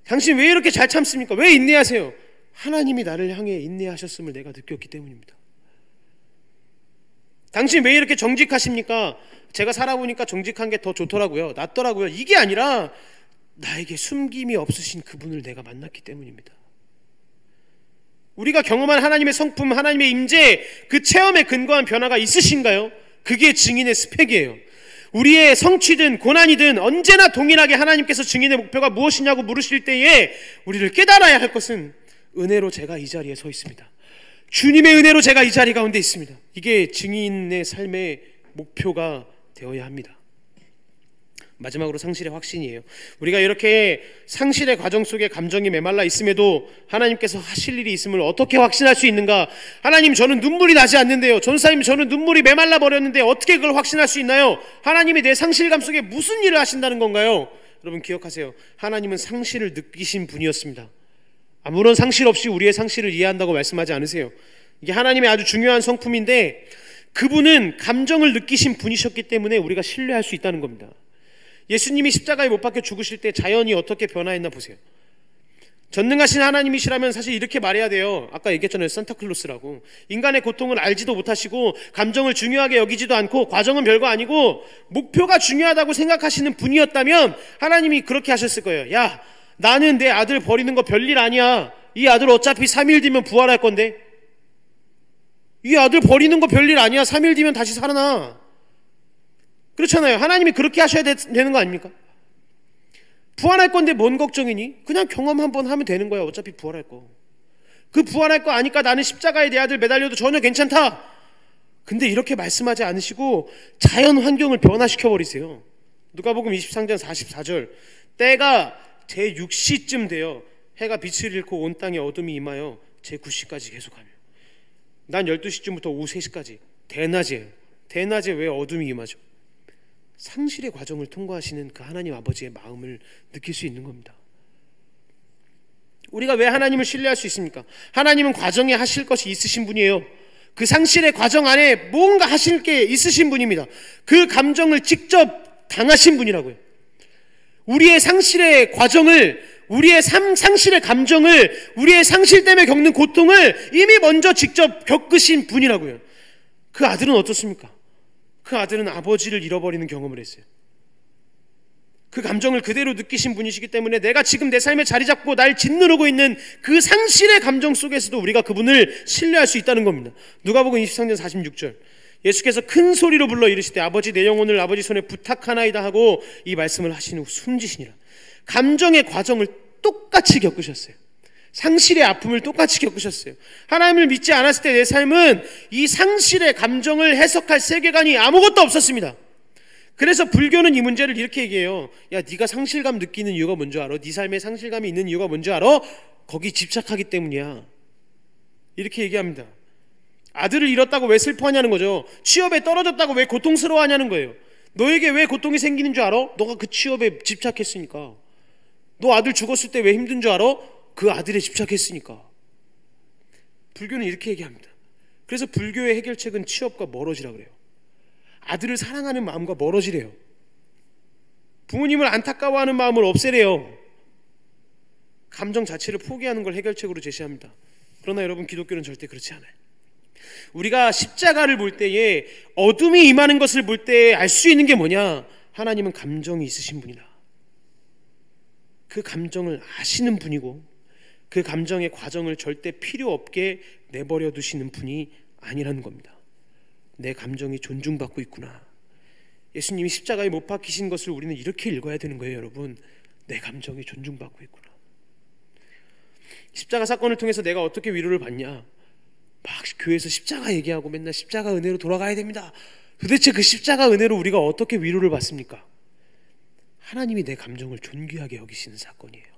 당신 왜 이렇게 잘 참습니까? 왜 인내하세요? 하나님이 나를 향해 인내하셨음을 내가 느꼈기 때문입니다. 당신 왜 이렇게 정직하십니까? 제가 살아보니까 정직한 게 더 좋더라고요. 낫더라고요. 이게 아니라 나에게 숨김이 없으신 그분을 내가 만났기 때문입니다. 우리가 경험한 하나님의 성품, 하나님의 임재, 그 체험에 근거한 변화가 있으신가요? 그게 증인의 스펙이에요. 우리의 성취든 고난이든 언제나 동일하게 하나님께서 증인의 목표가 무엇이냐고 물으실 때에 우리를 깨달아야 할 것은 은혜로 제가 이 자리에 서 있습니다. 주님의 은혜로 제가 이 자리 가운데 있습니다. 이게 증인의 삶의 목표가 되어야 합니다. 마지막으로 상실의 확신이에요. 우리가 이렇게 상실의 과정 속에 감정이 메말라 있음에도 하나님께서 하실 일이 있음을 어떻게 확신할 수 있는가? 하나님, 저는 눈물이 나지 않는데요. 전사님, 저는 눈물이 메말라 버렸는데 어떻게 그걸 확신할 수 있나요? 하나님이 내 상실감 속에 무슨 일을 하신다는 건가요? 여러분 기억하세요. 하나님은 상실을 느끼신 분이었습니다. 아무런 상실 없이 우리의 상실을 이해한다고 말씀하지 않으세요. 이게 하나님의 아주 중요한 성품인데, 그분은 감정을 느끼신 분이셨기 때문에 우리가 신뢰할 수 있다는 겁니다. 예수님이 십자가에 못 박혀 죽으실 때 자연이 어떻게 변화했나 보세요. 전능하신 하나님이시라면 사실 이렇게 말해야 돼요. 아까 얘기했잖아요. 산타클로스라고. 인간의 고통을 알지도 못하시고 감정을 중요하게 여기지도 않고 과정은 별거 아니고 목표가 중요하다고 생각하시는 분이었다면 하나님이 그렇게 하셨을 거예요. 야, 나는 내 아들 버리는 거 별일 아니야. 이 아들 어차피 3일 뒤면 부활할 건데. 이 아들 버리는 거 별일 아니야. 3일 뒤면 다시 살아나. 그렇잖아요. 하나님이 그렇게 하셔야 되는 거 아닙니까? 부활할 건데 뭔 걱정이니? 그냥 경험 한번 하면 되는 거야. 어차피 부활할 거. 그 부활할 거 아니까 나는 십자가에 내 아들 매달려도 전혀 괜찮다. 근데 이렇게 말씀하지 않으시고 자연 환경을 변화시켜 버리세요. 누가복음 23장 44절. 때가 제6시쯤 되어 해가 빛을 잃고 온 땅에 어둠이 임하여 제9시까지 계속하며. 난 12시쯤부터 오후 3시까지 대낮이에요. 대낮에 왜 어둠이 임하죠? 상실의 과정을 통과하시는 그 하나님 아버지의 마음을 느낄 수 있는 겁니다. 우리가 왜 하나님을 신뢰할 수 있습니까? 하나님은 과정에 하실 것이 있으신 분이에요. 그 상실의 과정 안에 뭔가 하실 게 있으신 분입니다. 그 감정을 직접 당하신 분이라고요. 우리의 상실의 과정을, 우리의 상실의 감정을, 우리의 상실 때문에 겪는 고통을 이미 먼저 직접 겪으신 분이라고요. 그 아들은 어떻습니까? 그 아들은 아버지를 잃어버리는 경험을 했어요. 그 감정을 그대로 느끼신 분이시기 때문에 내가 지금 내 삶에 자리 잡고 날 짓누르고 있는 그 상실의 감정 속에서도 우리가 그분을 신뢰할 수 있다는 겁니다. 누가복음 23장 46절. 예수께서 큰 소리로 불러 이르시되 아버지 내 영혼을 아버지 손에 부탁하나이다 하고 이 말씀을 하신 후 숨지시니라. 감정의 과정을 똑같이 겪으셨어요. 상실의 아픔을 똑같이 겪으셨어요. 하나님을 믿지 않았을 때 내 삶은 이 상실의 감정을 해석할 세계관이 아무것도 없었습니다. 그래서 불교는 이 문제를 이렇게 얘기해요. 야, 네가 상실감 느끼는 이유가 뭔지 알아? 네 삶에 상실감이 있는 이유가 뭔지 알아? 거기 집착하기 때문이야. 이렇게 얘기합니다. 아들을 잃었다고 왜 슬퍼하냐는 거죠. 취업에 떨어졌다고 왜 고통스러워하냐는 거예요. 너에게 왜 고통이 생기는 줄 알아? 너가 그 취업에 집착했으니까. 너 아들 죽었을 때 왜 힘든 줄 알아? 그 아들에 집착했으니까. 불교는 이렇게 얘기합니다. 그래서 불교의 해결책은 취업과 멀어지라 그래요. 아들을 사랑하는 마음과 멀어지래요. 부모님을 안타까워하는 마음을 없애래요. 감정 자체를 포기하는 걸 해결책으로 제시합니다. 그러나 여러분, 기독교는 절대 그렇지 않아요. 우리가 십자가를 볼 때에, 어둠이 임하는 것을 볼 때에 알 수 있는 게 뭐냐? 하나님은 감정이 있으신 분이다. 그 감정을 아시는 분이고 그 감정의 과정을 절대 필요 없게 내버려 두시는 분이 아니라는 겁니다. 내 감정이 존중받고 있구나. 예수님이 십자가에 못 박히신 것을 우리는 이렇게 읽어야 되는 거예요, 여러분. 내 감정이 존중받고 있구나. 십자가 사건을 통해서 내가 어떻게 위로를 받냐? 막 교회에서 십자가 얘기하고 맨날 십자가 은혜로 돌아가야 됩니다. 도대체 그 십자가 은혜로 우리가 어떻게 위로를 받습니까? 하나님이 내 감정을 존귀하게 여기시는 사건이에요.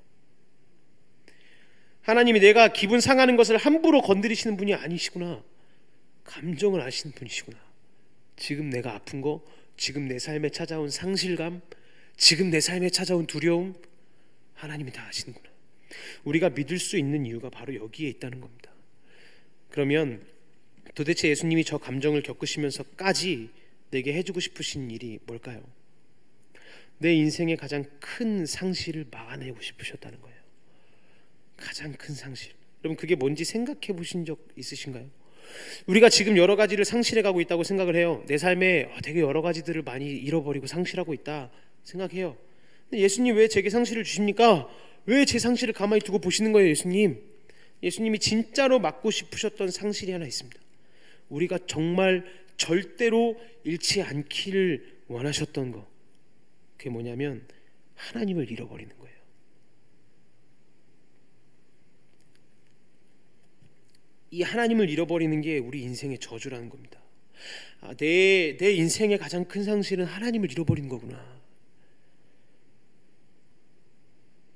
하나님이 내가 기분 상하는 것을 함부로 건드리시는 분이 아니시구나. 감정을 아시는 분이시구나. 지금 내가 아픈 거, 지금 내 삶에 찾아온 상실감, 지금 내 삶에 찾아온 두려움, 하나님이 다 아시는구나. 우리가 믿을 수 있는 이유가 바로 여기에 있다는 겁니다. 그러면 도대체 예수님이 저 감정을 겪으시면서까지 내게 해주고 싶으신 일이 뭘까요? 내 인생의 가장 큰 상실을 막아내고 싶으셨다는 거예요. 가장 큰 상실. 여러분, 그게 뭔지 생각해 보신 적 있으신가요? 우리가 지금 여러 가지를 상실해 가고 있다고 생각을 해요. 내 삶에 되게 여러 가지들을 많이 잃어버리고 상실하고 있다 생각해요. 근데 예수님 왜 제게 상실을 주십니까? 왜 제 상실을 가만히 두고 보시는 거예요, 예수님? 예수님이 진짜로 막고 싶으셨던 상실이 하나 있습니다. 우리가 정말 절대로 잃지 않기를 원하셨던 거. 그게 뭐냐면 하나님을 잃어버리는 거예요. 이 하나님을 잃어버리는 게 우리 인생의 저주라는 겁니다. 내 인생의 가장 큰 상실은 하나님을 잃어버리는 거구나.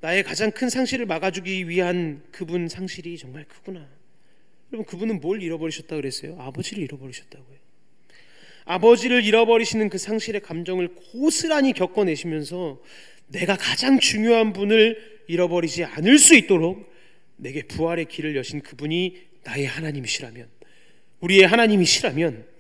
나의 가장 큰 상실을 막아주기 위한 그분 상실이 정말 크구나. 여러분, 그분은 뭘 잃어버리셨다고 그랬어요? 아버지를 잃어버리셨다고요. 아버지를 잃어버리시는 그 상실의 감정을 고스란히 겪어내시면서 내가 가장 중요한 분을 잃어버리지 않을 수 있도록 내게 부활의 길을 여신 그분이 나의 하나님이시라면, 우리의 하나님이시라면,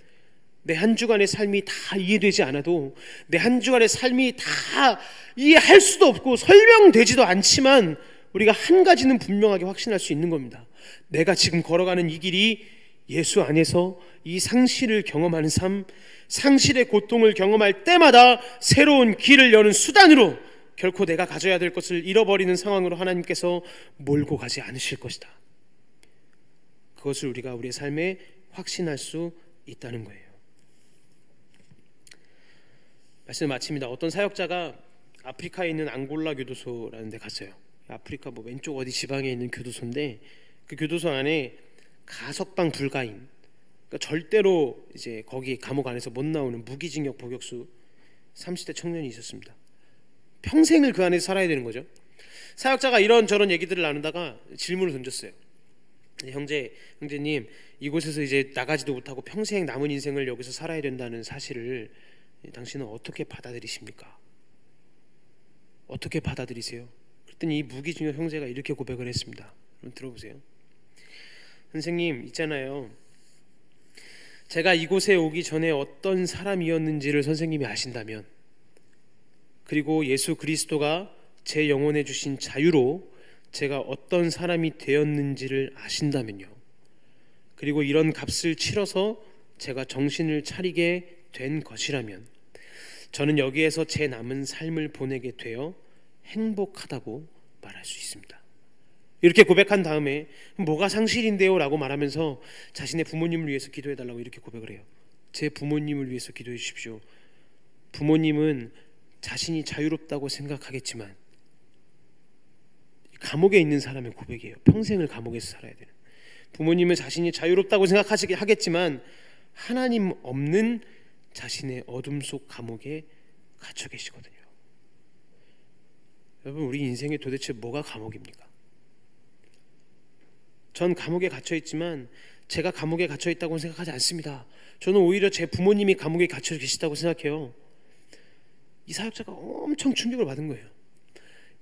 내 한 주간의 삶이 다 이해되지 않아도, 내 한 주간의 삶이 다 이해할 수도 없고 설명되지도 않지만 우리가 한 가지는 분명하게 확신할 수 있는 겁니다. 내가 지금 걸어가는 이 길이 예수 안에서 이 상실을 경험하는 삶, 상실의 고통을 경험할 때마다 새로운 길을 여는 수단으로, 결코 내가 가져야 될 것을 잃어버리는 상황으로 하나님께서 몰고 가지 않으실 것이다. 그것을 우리가 우리의 삶에 확신할 수 있다는 거예요. 말씀을 마칩니다. 어떤 사역자가 아프리카에 있는 앙골라 교도소라는 데 갔어요. 아프리카 왼쪽 어디 지방에 있는 교도소인데, 그 교도소 안에 가석방 불가인, 그러니까 절대로 이제 거기 감옥 안에서 못 나오는 무기징역 복역수 30대 청년이 있었습니다. 평생을 그 안에서 살아야 되는 거죠. 사역자가 이런저런 얘기들을 나누다가 질문을 던졌어요. 형제님, 이곳에서 이제 나가지도 못하고 평생 남은 인생을 여기서 살아야 된다는 사실을 당신은 어떻게 받아들이십니까? 어떻게 받아들이세요? 그랬더니 이 무기징역 형제가 이렇게 고백을 했습니다. 한번 들어보세요. 선생님, 있잖아요. 제가 이곳에 오기 전에 어떤 사람이었는지를 선생님이 아신다면, 그리고 예수 그리스도가 제 영혼에 주신 자유로 제가 어떤 사람이 되었는지를 아신다면요, 그리고 이런 값을 치러서 제가 정신을 차리게 된 것이라면, 저는 여기에서 제 남은 삶을 보내게 되어 행복하다고 말할 수 있습니다. 이렇게 고백한 다음에 뭐가 상실인데요? 라고 말하면서 자신의 부모님을 위해서 기도해달라고 이렇게 고백을 해요. 제 부모님을 위해서 기도해 주십시오. 부모님은 자신이 자유롭다고 생각하겠지만 감옥에 있는 사람의 고백이에요. 평생을 감옥에서 살아야 되는. 부모님은 자신이 자유롭다고 생각하겠지만 하나님 없는 자신의 어둠 속 감옥에 갇혀 계시거든요. 여러분, 우리 인생에 도대체 뭐가 감옥입니까? 전 감옥에 갇혀 있지만 제가 감옥에 갇혀 있다고 생각하지 않습니다. 저는 오히려 제 부모님이 감옥에 갇혀 계시다고 생각해요. 이 사역자가 엄청 충격을 받은 거예요.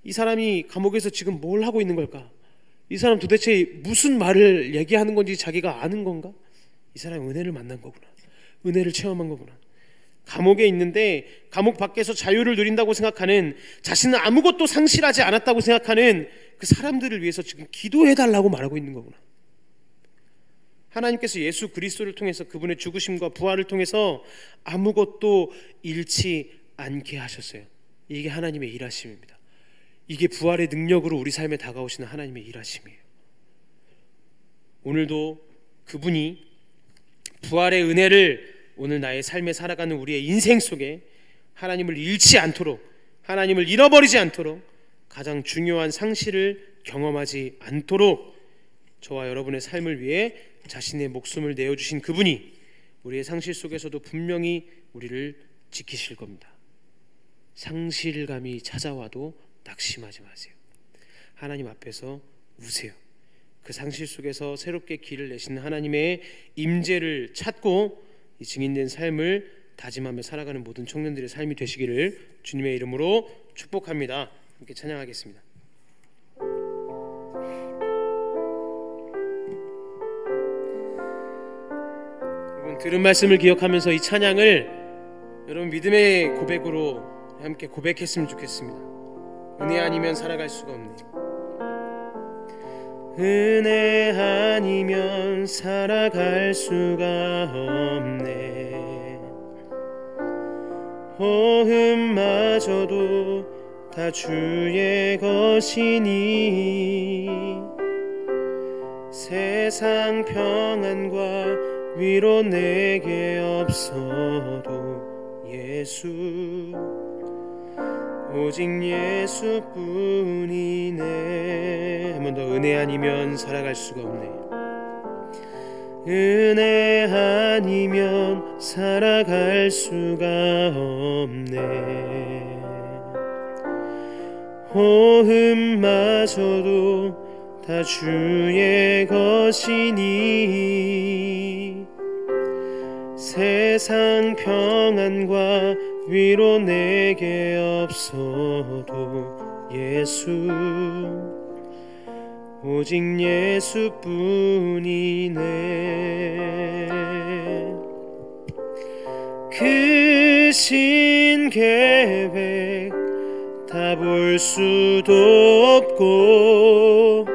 이 사람이 감옥에서 지금 뭘 하고 있는 걸까? 이 사람 도대체 무슨 말을 얘기하는 건지 자기가 아는 건가? 이 사람이 은혜를 만난 거구나. 은혜를 체험한 거구나. 감옥에 있는데 감옥 밖에서 자유를 누린다고 생각하는, 자신은 아무것도 상실하지 않았다고 생각하는 그 사람들을 위해서 지금 기도해달라고 말하고 있는 거구나. 하나님께서 예수 그리스도를 통해서, 그분의 죽으심과 부활을 통해서 아무것도 잃지 않게 하셨어요. 이게 하나님의 일하심입니다. 이게 부활의 능력으로 우리 삶에 다가오시는 하나님의 일하심이에요. 오늘도 그분이 부활의 은혜를 오늘 나의 삶에 살아가는 우리의 인생 속에 하나님을 잃지 않도록, 하나님을 잃어버리지 않도록, 가장 중요한 상실을 경험하지 않도록 저와 여러분의 삶을 위해 자신의 목숨을 내어주신 그분이 우리의 상실 속에서도 분명히 우리를 지키실 겁니다. 상실감이 찾아와도 낙심하지 마세요. 하나님 앞에서 우세요. 그 상실 속에서 새롭게 길을 내시는 하나님의 임재를 찾고 이 증인된 삶을 다짐하며 살아가는 모든 청년들의 삶이 되시기를 주님의 이름으로 축복합니다. 함께 찬양하겠습니다. 여러분, 들은 말씀을 기억하면서 이 찬양을 여러분 믿음의 고백으로 함께 고백했으면 좋겠습니다. 은혜 아니면 살아갈 수가 없네. 은혜 아니면 살아갈 수가 없네. 호흡마저도 다 주의 것이니 세상 평안과 위로 내게 없어도 예수, 오직 예수뿐이네. 한 번 더. 은혜 아니면 살아갈 수가 없네. 은혜 아니면 살아갈 수가 없네. 호흡마저도 다 주의 것이니 세상 평안과 위로 내게 없어도 예수, 오직 예수뿐이네. 크신 계획 다 볼 수도 없고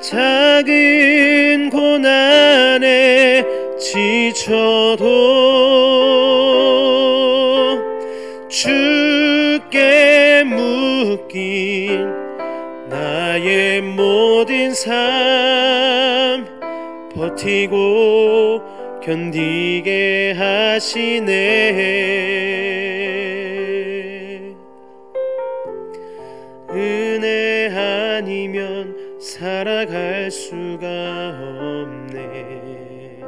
작은 고난에 지쳐도 주께 묶인 나의 모든 삶 버티고 견디게 하시네. 은혜 아니면 살아갈 수가 없네.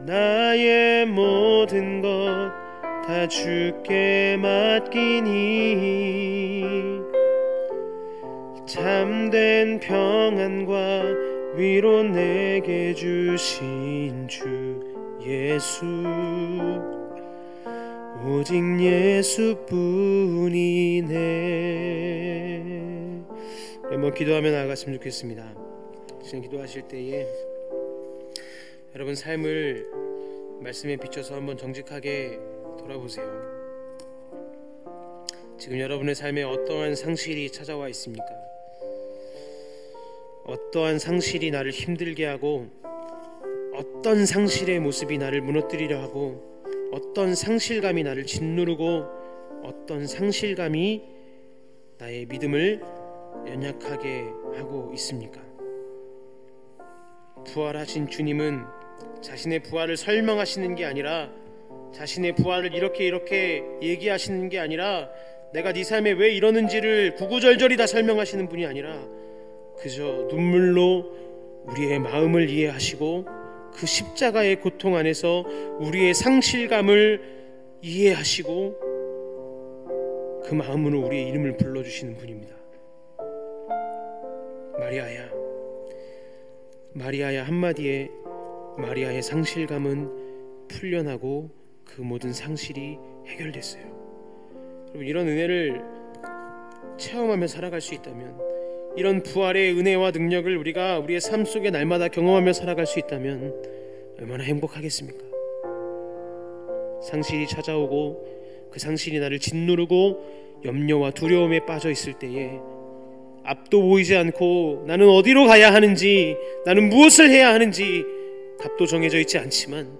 나의 모든 것 다 주께 맡기니 참된 평안과 위로 내게 주신 주 예수, 오직 예수뿐이네. 한번 기도하며 나아갔으면 좋겠습니다. 지금 기도하실 때에 여러분 삶을 말씀에 비춰서 한번 정직하게 돌아보세요. 지금 여러분의 삶에 어떠한 상실이 찾아와 있습니까? 어떠한 상실이 나를 힘들게 하고, 어떤 상실의 모습이 나를 무너뜨리려 하고, 어떤 상실감이 나를 짓누르고, 어떤 상실감이 나의 믿음을 연약하게 하고 있습니까? 부활하신 주님은 자신의 부활을 설명하시는 게 아니라, 자신의 부활을 이렇게 얘기하시는 게 아니라, 내가 네 삶에 왜 이러는지를 구구절절히 다 설명하시는 분이 아니라 그저 눈물로 우리의 마음을 이해하시고 그 십자가의 고통 안에서 우리의 상실감을 이해하시고 그 마음으로 우리의 이름을 불러주시는 분입니다. 마리아야 한마디에 마리아의 상실감은 풀려나고 그 모든 상실이 해결됐어요. 여러분, 이런 은혜를 체험하며 살아갈 수 있다면, 이런 부활의 은혜와 능력을 우리가 우리의 삶 속에 날마다 경험하며 살아갈 수 있다면 얼마나 행복하겠습니까? 상실이 찾아오고 그 상실이 나를 짓누르고 염려와 두려움에 빠져 있을 때에 앞도 보이지 않고 나는 어디로 가야 하는지, 나는 무엇을 해야 하는지 답도 정해져 있지 않지만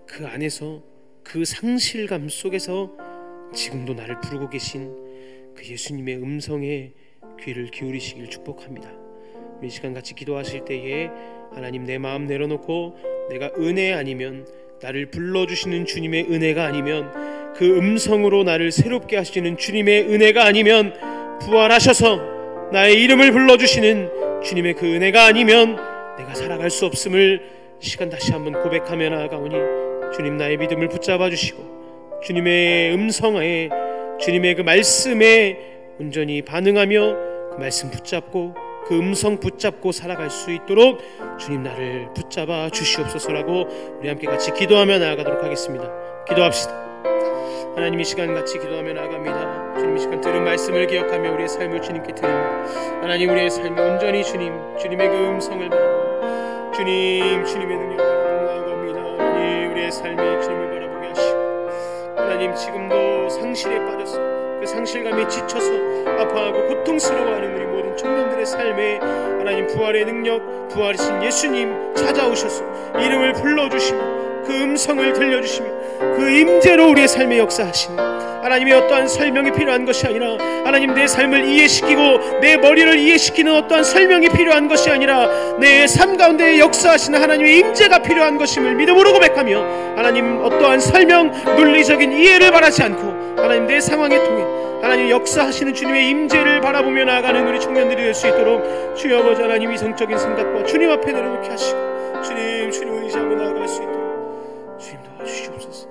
그 안에서, 그 상실감 속에서 지금도 나를 부르고 계신 그 예수님의 음성에 귀를 기울이시길 축복합니다. 우리 시간 같이 기도하실 때에 하나님, 내 마음 내려놓고 내가 은혜 아니면, 나를 불러주시는 주님의 은혜가 아니면, 그 음성으로 나를 새롭게 하시는 주님의 은혜가 아니면, 부활하셔서 나의 이름을 불러주시는 주님의 그 은혜가 아니면 내가 살아갈 수 없음을 시간 다시 한번 고백하며 나아가오니, 주님, 나의 믿음을 붙잡아 주시고 주님의 음성에, 주님의 그 말씀에 온전히 반응하며 그 말씀 붙잡고, 그 음성 붙잡고 살아갈 수 있도록 주님, 나를 붙잡아 주시옵소서라고 우리 함께 같이 기도하며 나아가도록 하겠습니다. 기도합시다. 하나님, 이 시간 같이 기도하며 나아갑니다. 주님, 이 시간 들은 말씀을 기억하며 우리의 삶을 주님께 드립니다. 하나님, 우리의 삶에 온전히 주님의 그 음성을 바라보고 주님의 능력을 바라보고 나아갑니다. 하나님, 우리의 삶에 주님을 바라보게 하시고, 하나님, 지금도 상실에 빠져서 그 상실감에 지쳐서 아파하고 고통스러워하는 우리 모든 청년들의 삶에 하나님, 부활의 능력, 부활이신 예수님 찾아오셔서 이름을 불러주시고 그 음성을 들려주시며 그 임재로 우리의 삶에 역사하시는 하나님의 어떠한 설명이 필요한 것이 아니라, 하나님, 내 삶을 이해시키고 내 머리를 이해시키는 어떠한 설명이 필요한 것이 아니라 내 삶 가운데 역사하시는 하나님의 임재가 필요한 것임을 믿음으로 고백하며, 하나님, 어떠한 설명, 논리적인 이해를 바라지 않고 하나님, 내 상황에 통해 하나님 역사하시는 주님의 임재를 바라보며 나아가는 우리 청년들이 될 수 있도록 주여 아버지 하나님, 이성적인 생각과 주님 앞에 내려놓게 하시고 주님을 의지하며 나아갈 수 있도록 주님 도와주시옵소서.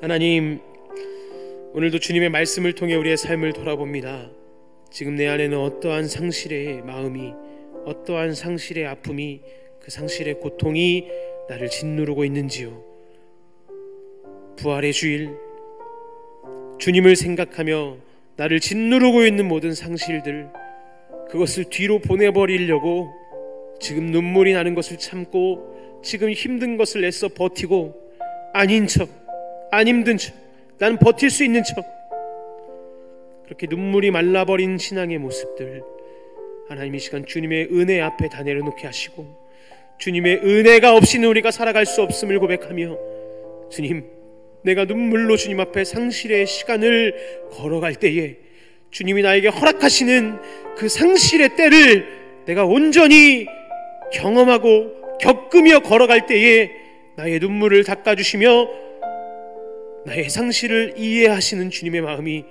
하나님, 오늘도 주님의 말씀을 통해 우리의 삶을 돌아봅니다. 지금 내 안에는 어떠한 상실의 마음이, 어떠한 상실의 아픔이, 그 상실의 고통이 나를 짓누르고 있는지요. 부활의 주일, 주님을 생각하며 나를 짓누르고 있는 모든 상실들, 그것을 뒤로 보내버리려고 지금 눈물이 나는 것을 참고, 지금 힘든 것을 애써 버티고, 아닌 척, 안 힘든 척, 나는 버틸 수 있는 척, 그렇게 눈물이 말라버린 신앙의 모습들, 하나님, 이 시간 주님의 은혜 앞에 다 내려놓게 하시고, 주님의 은혜가 없이는 우리가 살아갈 수 없음을 고백하며, 주님, 내가 눈물로 주님 앞에 상실의 시간을 걸어갈 때에 주님이 나에게 허락하시는 그 상실의 때를 내가 온전히 경험하고 겪으며 걸어갈 때에 나의 눈물을 닦아주시며 나의 상실을 이해하시는 주님의 마음이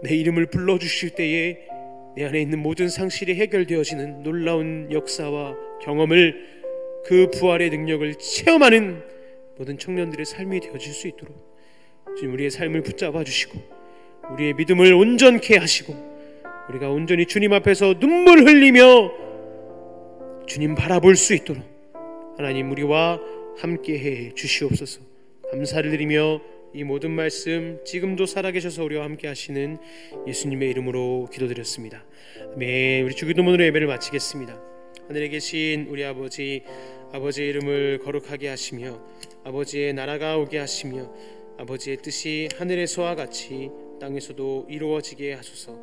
내 이름을 불러주실 때에 내 안에 있는 모든 상실이 해결되어지는 놀라운 역사와 경험을, 그 부활의 능력을 체험하는 모든 청년들의 삶이 되어질 수 있도록 주님, 우리의 삶을 붙잡아 주시고 우리의 믿음을 온전케 하시고, 우리가 온전히 주님 앞에서 눈물 흘리며 주님 바라볼 수 있도록 하나님, 우리와 함께해 주시옵소서. 감사를 드리며 이 모든 말씀 지금도 살아계셔서 우리와 함께 하시는 예수님의 이름으로 기도드렸습니다. 아멘. 우리 주기도문으로 예배를 마치겠습니다. 하늘에 계신 우리 아버지의 이름을 거룩하게 하시며 아버지의 나라가 오게 하시며 아버지의 뜻이 하늘에서와 같이 땅에서도 이루어지게 하소서.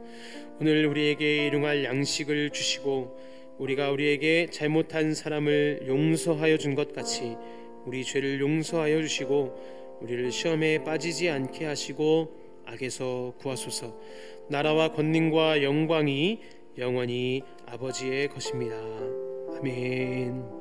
오늘 우리에게 일용할 양식을 주시고 우리가 우리에게 잘못한 사람을 용서하여 준 것 같이 우리 죄를 용서하여 주시고 우리를 시험에 빠지지 않게 하시고 악에서 구하소서. 나라와 권능과 영광이 영원히 아버지의 것입니다. 아멘.